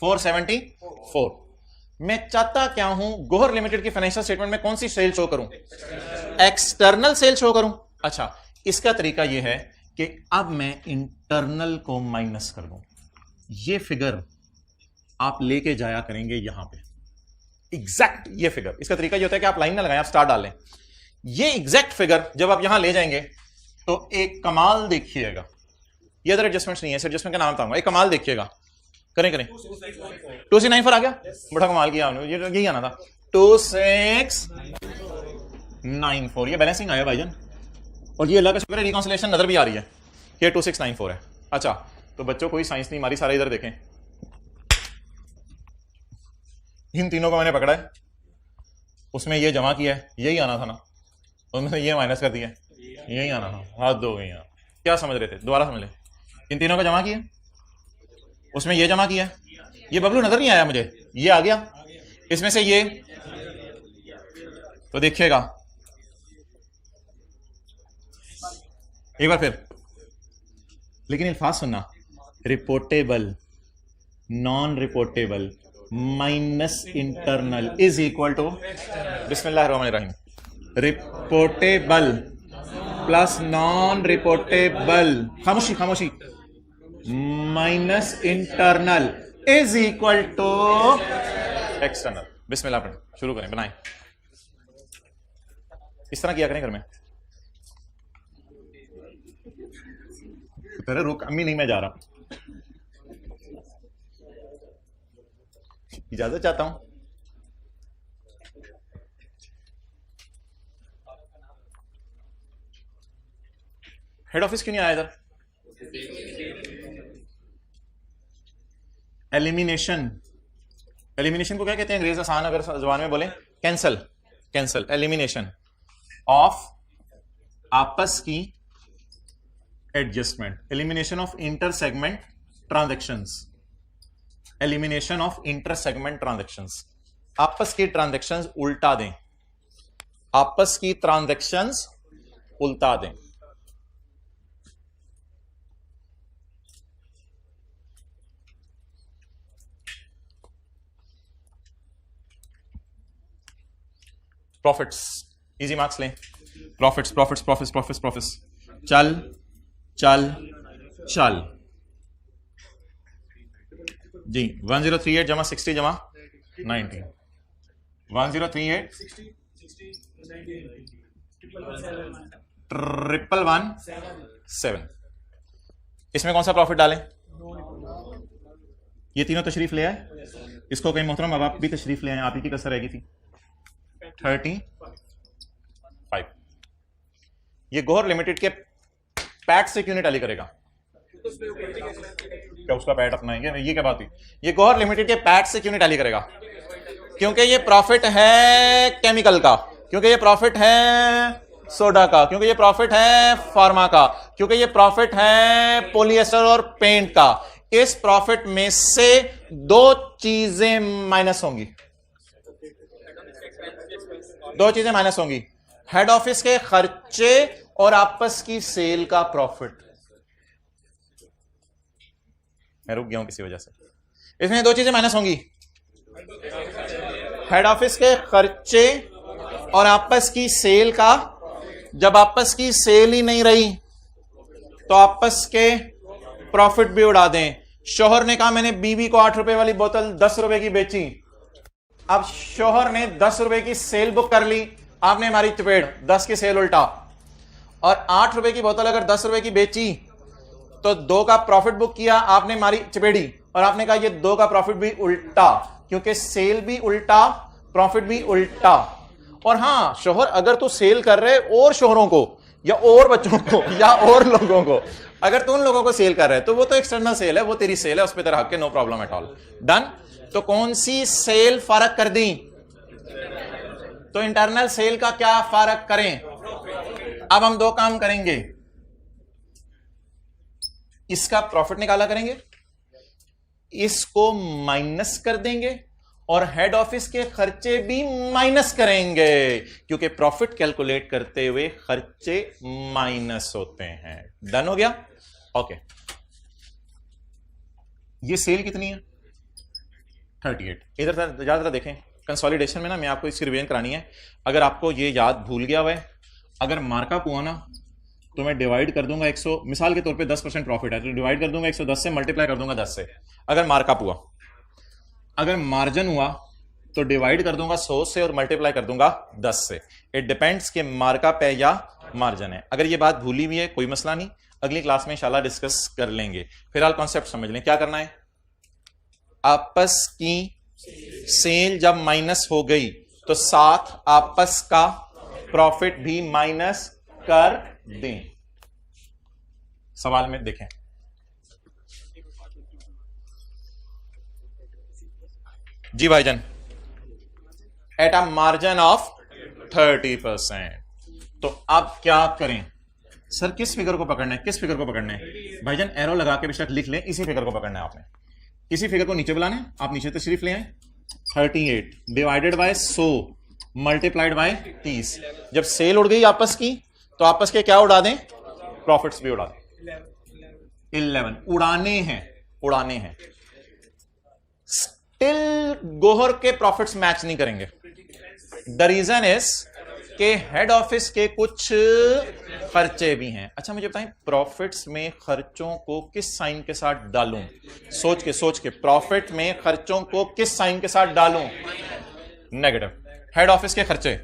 474। मैं चाहता क्या हूं, गोहर लिमिटेड की फाइनेंशियल स्टेटमेंट में कौन सी सेल शो करूं, एक्सटर्नल सेल शो करूं। अच्छा, इसका तरीका यह है कि अब मैं इंटरनल को माइनस कर दूं। ये फिगर आप लेके जाया करेंगे यहां पे, एग्जैक्ट ये फिगर। इसका तरीका ये होता है कि आप लाइन ना लगाएं, आप स्टार डाल लें। ये एग्जैक्ट फिगर जब आप यहां ले जाएंगे तो एक कमाल देखिएगा। ये अदर एडजस्टमेंट्स नहीं है, एडजस्टमेंट का नाम बताऊंगा। एक कमाल देखिएगा, करें 2694 आ गया। बड़ा कमाल किया आपने, यही आना था 2694। ये बैलेंसिंग आया भाईजान, और ये अल्लाह का शुक्र है रिकॉन्सिलेशन नजर भी आ रही है। ये 2694 है। अच्छा, तो बच्चों कोई साइंस नहीं मारी, सारे इधर देखें। इन तीनों को मैंने पकड़ा है, उसमें ये जमा किया है, यही आना था ना, उसमें ये माइनस कर दिया, यही आना था। हाथ दो गई। क्या समझ रहे थे, दोबारा समझ ले। इन तीनों को जमा किया, उसमें ये जमा किया, ये बबलू नजर नहीं आया मुझे, ये आ गया। इसमें से ये, तो देखिएगा एक बार फिर, लेकिन अल्फाज सुनना, reportable, non reportable minus internal is equal to, बिस्मिल्लाहिर्रहमानिर्रहीम, रिपोर्टेबल प्लस नॉन रिपोर्टेबल, खामोशी खामोशी, minus internal is equal to external. बिस्मिल्लाह पढ़ें, शुरू करें, बनाएं। इस तरह किया करें घर में। तेरे रुक, अम्मी नहीं, मैं जा रहा, इजाजत चाहता हूं। हेड ऑफिस क्यों नहीं आया इधर? एलिमिनेशन, एलिमिनेशन को क्या कहते हैं अंग्रेज आसान अगर जुबान में बोले, कैंसल। कैंसल, एलिमिनेशन ऑफ आपस की adjustment, elimination of inter segment transactions, elimination of inter segment transactions. आपस की ट्रांजैक्शंस उल्टा दें, आपस की ट्रांजैक्शंस उल्टा दें। प्रॉफिट्स, इजी मार्क्स लें। Profits profits profits profits profits, चल चल चल जी। 1038 जमा 60 जमा 19, 1038 11117। इसमें कौन सा प्रॉफिट डालें? ये तीनों तशरीफ ले आए, इसको कहीं मोहतरम अब आप भी तशरीफ ले आए, आप ही की कसर रहेगी थी। 35। ये गोहर लिमिटेड के पैट से क्यों नहीं टैली करेगा? क्या उसका पैट अपना है क्या? ये क्या बात हुई? ये गोहर लिमिटेड के पैट से क्यों नहीं टैली करेगा? क्योंकि ये प्रॉफिट है केमिकल का, क्योंकि ये प्रॉफिट है सोडा का, क्योंकि ये प्रॉफिट है फार्मा का, क्योंकि ये प्रॉफिट है पॉलिएस्टर और पेंट का। इस प्रॉफिट में से दो चीजें माइनस होंगी, दो चीजें माइनस होंगी, हेड ऑफिस के खर्चे और आपस की सेल का प्रॉफिट। मैं रुक गया हूं किसी वजह से। इसमें दो चीजें माइनस होंगी, हेड ऑफिस के खर्चे और आपस की सेल का जब आपस की सेल ही नहीं रही तो आपस के प्रॉफिट भी उड़ा दें। शोहर ने कहा मैंने बीवी को 8 रुपए वाली बोतल 10 रुपए की बेची। अब शोहर ने 10 रुपए की सेल बुक कर ली, आपने हमारी चपेड़ 10 की सेल उल्टा, और 8 रुपए की बोतल अगर 10 रुपए की बेची तो 2 का प्रॉफिट बुक किया, आपने मारी चपेड़ी और आपने कहा ये 2 का प्रॉफिट भी उल्टा, क्योंकि सेल भी उल्टा प्रॉफिट भी उल्टा। और हां, शोहर अगर तू सेल कर रहे और शोहरों को या और बच्चों को या और लोगों को, अगर तू उन लोगों को सेल कर रहे तो वो तो एक्सटर्नल सेल है, वो तेरी सेल है, उस पर तेरा हक है, no problem at all, done. तो कौन सी सेल फर्क कर दी? तो इंटरनल सेल का क्या फर्क करें? अब हम 2 काम करेंगे, इसका प्रॉफिट निकाला करेंगे, इसको माइनस कर देंगे और हेड ऑफिस के खर्चे भी माइनस करेंगे, क्योंकि प्रॉफिट कैलकुलेट करते हुए खर्चे माइनस होते हैं। डन हो गया? ओके। ये सेल कितनी है? 38। इधर ज्यादा देखें, कंसोलिडेशन में ना मैं आपको इसकी रिवीजन करानी है। अगर आपको ये याद भूल गया हुआ है, अगर मार्कअप हुआ ना तो मैं डिवाइड कर दूंगा 100, मिसाल के तौर पे 10% प्रॉफिट है तो डिवाइड कर दूंगा 110 से, मल्टीप्लाई कर दूंगा 10 से, अगर मार्कअप हुआ। अगर मार्जिन हुआ तो डिवाइड कर दूंगा 100 से और मल्टीप्लाई कर दूंगा 10 से। इट डिपेंड्स कि मार्कअप है या मार्जिन है। अगर ये बात भूली हुई है कोई मसला नहीं, अगली क्लास में इंशाल्लाह डिस्कस कर लेंगे। फिलहाल कॉन्सेप्ट समझ लें, क्या करना है। आपस की सेल जब माइनस हो गई तो साथ आपस का प्रॉफिट भी माइनस कर दें। सवाल में देखें, जी भाईजान, एट अ मार्जिन ऑफ 30%। तो अब क्या करें सर? किस फिगर को पकड़ना है? किस फिगर को पकड़ना है भाईजान? एरो लगा के बेशक लिख लें, इसी फिगर को पकड़ना है आपने। इसी फिगर को नीचे बुलाना है, आप नीचे तशरीफ ले आए। 38 डिवाइडेड बाय 100 मल्टीप्लाइड बाय 30। जब सेल उड़ गई आपस की तो आपस के क्या उड़ा दें? प्रॉफिट्स भी उड़ा दें। 11 उड़ाने हैं, उड़ाने हैं। स्टिल गोहर के प्रॉफिट्स मैच नहीं करेंगे। द रीजन इज के हेड ऑफिस के कुछ खर्चे भी हैं। अच्छा मुझे बताएं, प्रॉफिट्स में खर्चों को किस साइन के साथ डालूं? सोच के प्रॉफिट में खर्चों को किस साइन के साथ डालूं? नेगेटिव। हेड ऑफिस के खर्चे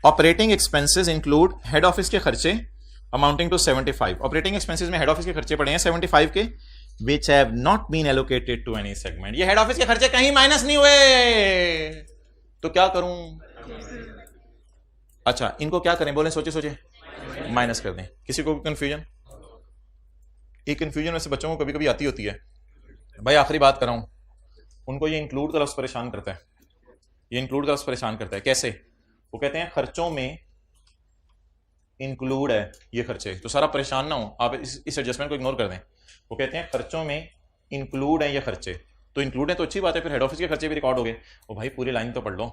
operating expenses include head office के खर्चे अमाउंटिंग टू 75। ऑपरेटिंग एक्सपेंसेस में हेड ऑफिस के खर्चे पड़े हैं 75 के, which have not been allocated to any segment. ये हेड ऑफिस के खर्चे कहीं माइनस नहीं हुए, तो क्या करूं? अच्छा इनको क्या करें? बोले सोचे माइनस कर दें। किसी को कंफ्यूजन? एक कंफ्यूजन वैसे बच्चों को कभी कभी आती होती है भाई, आखिरी बात कर रहा हूं, उनको ये इंक्लूड का लफ्ज़ परेशान करता है। ये इंक्लूड का लफ्ज़ परेशान करता है। कैसे? वो कहते हैं खर्चों में इंक्लूड है ये खर्चे, तो सारा परेशान ना हो आप, इस एडजस्टमेंट को इग्नोर कर दें। वो कहते हैं खर्चों में इंक्लूड है ये खर्चे, तो इंक्लूड है तो अच्छी बात है, फिर हेड ऑफिस के खर्चे भी रिकॉर्ड हो गए। वो भाई पूरी लाइन तो पढ़ लो।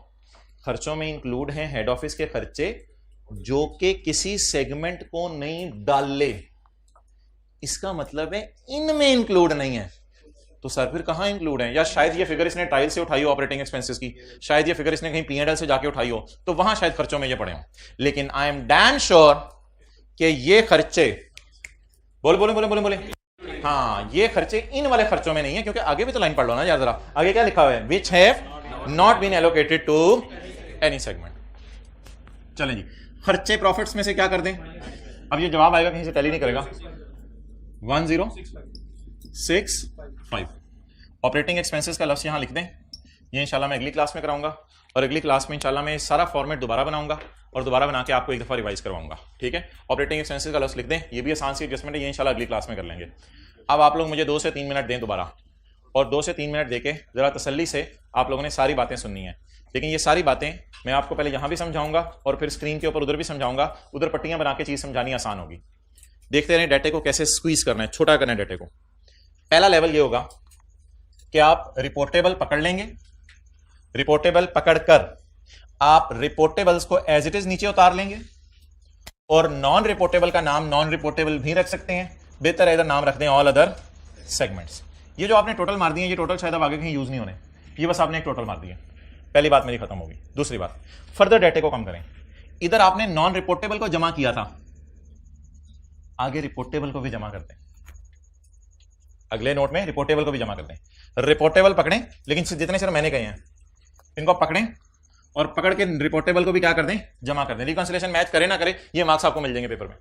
खर्चों में इंक्लूड है हेड ऑफिस के खर्चे जो कि किसी सेगमेंट को नहीं डाले, इसका मतलब है इनमें इंक्लूड नहीं है। तो सर फिर कहां इंक्लूड है? या शायद ये फिगर इसने टाइल से उठाई हो ऑपरेटिंग एक्सपेंसेस की, शायद ये फिगर इसने कहीं P&L से जाके उठाई हो, तो वहां शायद खर्चों में ये पड़े हो। लेकिन आई एम डैम श्योर कि ये खर्चे बोले हाँ, ये खर्चे इन वाले खर्चों में नहीं है, क्योंकि आगे भी तो लाइन पढ़ लो ना यार जरा। आगे क्या लिखा हुआ है? Which have not been allocated to any segment. चलें जी, खर्चे प्रॉफिट्स में से क्या कर दें? अब ये जवाब आएगा, कहीं से टैली नहीं करेगा। 1065। ऑपरेटिंग एक्सपेंसेस का लफ्ज़ यहां लिख दें। ये इंशाल्लाह मैं अगली क्लास में कराऊंगा, और अगली क्लास में इंशाल्लाह मैं सारा फॉर्मेट दोबारा बनाऊंगा और दोबारा बना के आपको एक दफ़ा रिवाइज करवाऊंगा। ठीक है, ऑपरेटिंग एक्सपेंसेस का लफ्ज़ लिख दें। ये भी आसान सी एडजस्टमेंट है, ये इंशाल्लाह अगली क्लास में कर लेंगे। अब आप लोग मुझे 2 से 3 मिनट दें दोबारा, और 2 से 3 मिनट देके ज़रा तसल्ली से आप लोगों ने सारी बातें सुननी है। लेकिन ये सारी बातें मैं आपको पहले यहाँ भी समझाऊंगा और फिर स्क्रीन के ऊपर उधर भी समझाऊंगा। उधर पट्टियाँ बना के चीज़ समझानी आसान होगी। देखते रहें डाटे को कैसे स्क्वीज करना है, छोटा करना है डाटे को। पहला लेवल ये होगा कि आप रिपोर्टेबल पकड़ लेंगे। रिपोर्टेबल पकड़कर आप रिपोर्टेबल्स को एज इट इज नीचे उतार लेंगे, और नॉन रिपोर्टेबल का नाम नॉन रिपोर्टेबल भी रख सकते हैं। बेहतर है इधर नाम रख दें ऑल अदर सेगमेंट्स। ये जो आपने टोटल मार दिए, ये टोटल शायद अब आगे कहीं यूज नहीं होने, ये बस आपने एक टोटल मार दिया। पहली बात मेरी खत्म होगी। दूसरी बात, फर्दर डेटे को कम करें। इधर आपने नॉन रिपोर्टेबल को जमा किया था, आगे रिपोर्टेबल को भी जमा करते हैं, अगले नोट में रिपोर्टेबल को भी जमा करते हैं। रिपोर्टेबल पकड़ें, लेकिन जितने सिर्फ मैंने कहे हैं इनको पकड़ें और पकड़ के रिपोर्टेबल को भी क्या कर दें, जमा कर दें। रिकंसिलिएशन मैच करे ना करे, ये मार्क्स आपको मिल जाएंगे पेपर में।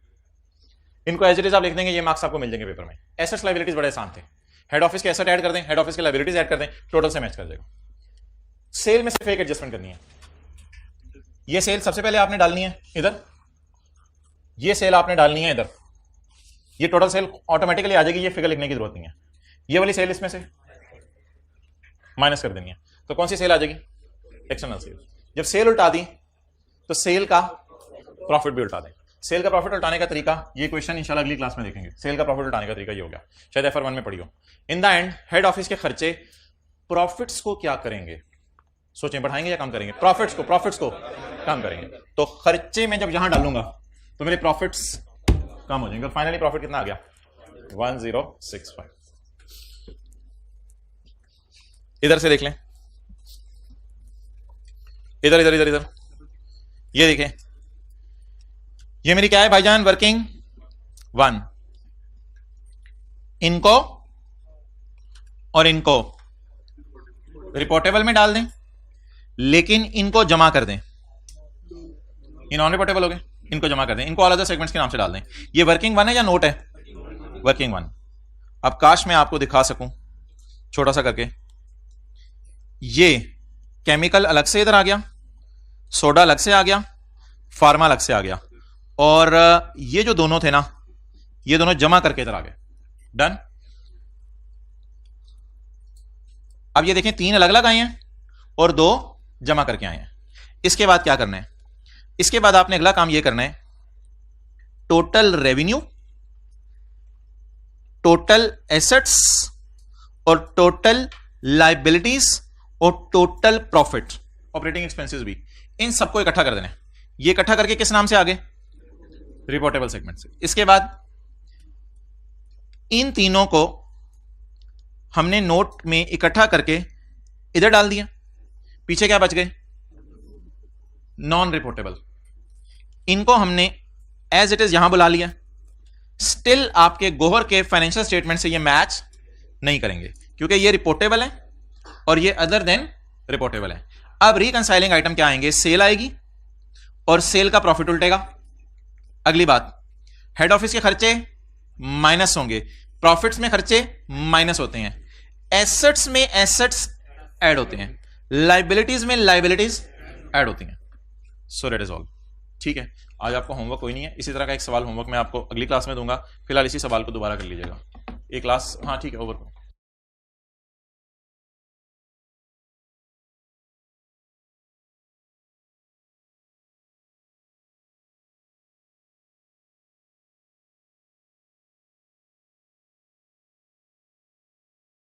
इनको एज इट इज आप लिख देंगे, ये मार्क्स आपको मिल जाएंगे पेपर में। एसेट्स लायबिलिटीज बड़े आसान थे, हेड ऑफिस के एसेट ऐड कर दें, हेड ऑफिस के लायबिलिटीज ऐड कर दें, टोटल से मैच कर जाएगा। सेल में सिर्फ एक एडजस्टमेंट करनी है। ये सेल सबसे पहले आपने डालनी है इधर, ये सेल आपने डालनी है इधर, ये टोटल सेल ऑटोमेटिकली आ जाएगी, ये फिगर लिखने की जरूरत नहीं है। ये वाली सेल इसमें से माइनस कर देनी है, तो कौन सी सेल आ जाएगी, एक्सटर्नल सेल। जब सेल उल्टा दी तो सेल का प्रॉफिट भी उल्टा दें। सेल का प्रॉफिट उल्टाने का तरीका, ये क्वेश्चन इंशाल्लाह अगली क्लास में देखेंगे। सेल का प्रॉफिट उल्टाने का तरीका ये हो गया, शायद FR1 में पढ़ी हो। In the end head office के खर्चे प्रॉफिट्स को क्या करेंगे, सोचें बढ़ाएंगे या कम करेंगे, प्रॉफिट्स को कम करेंगे। तो खर्चे में जब यहां डालूंगा तो मेरे प्रॉफिट्स कम हो जाएंगे। फाइनली प्रॉफिट कितना आ गया, 1065। इधर से देख लें, इधर इधर इधर इधर, ये देखें, ये मेरी क्या है भाईजान, वर्किंग 1। इनको और इनको रिपोर्टेबल में डाल दें, लेकिन इनको जमा कर दें। ये नॉन रिपोर्टेबल हो गए, इनको जमा कर दें, इनको ऑल अदर सेगमेंट्स के नाम से डाल दें। ये वर्किंग 1 है या नोट है, वर्किंग 1। अब काश मैं आपको दिखा सकूं छोटा सा करके, ये केमिकल अलग से इधर आ गया, सोडा अलग से आ गया, फार्मा अलग से आ गया, और ये जो दोनों थे ना, ये दोनों जमा करके इधर आ गए। डन। अब ये देखें, 3 अलग अलग आए हैं और 2 जमा करके आए हैं। इसके बाद क्या करना है, इसके बाद आपने अगला काम ये करना है, टोटल रेवेन्यू, टोटल एसेट्स और टोटल लायबिलिटीज और टोटल प्रॉफिट, ऑपरेटिंग एक्सपेंसेस भी, इन सबको इकट्ठा कर देना है। ये इकट्ठा करके किस नाम से आगे, रिपोर्टेबल सेगमेंट से। इसके बाद इन तीनों को हमने नोट में इकट्ठा करके इधर डाल दिया। पीछे क्या बच गए, नॉन रिपोर्टेबल, इनको हमने एज इट इज यहां बुला लिया। स्टिल आपके गोहर के फाइनेंशियल स्टेटमेंट से ये मैच नहीं करेंगे, क्योंकि ये रिपोर्टेबल है और ये अदर देन रिपोर्टेबल है। अब रिकंसाइलिंग आइटम क्या आएंगे, सेल आएगी और सेल का प्रॉफिट उल्टेगा। अगली बात, हेड ऑफिस के खर्चे माइनस होंगे, प्रॉफिट्स में खर्चे माइनस होते हैं, एसेट्स में एसेट्स ऐड होते हैं, लायबिलिटीज में लायबिलिटीज ऐड होती हैं। So that is all. ठीक है, आज आपको होमवर्क कोई नहीं है, इसी तरह का एक सवाल होमवर्क मैं आपको अगली क्लास में दूंगा। फिलहाल इसी सवाल को दोबारा कर लीजिएगा। एक क्लास, हाँ ठीक है, ओवर करो।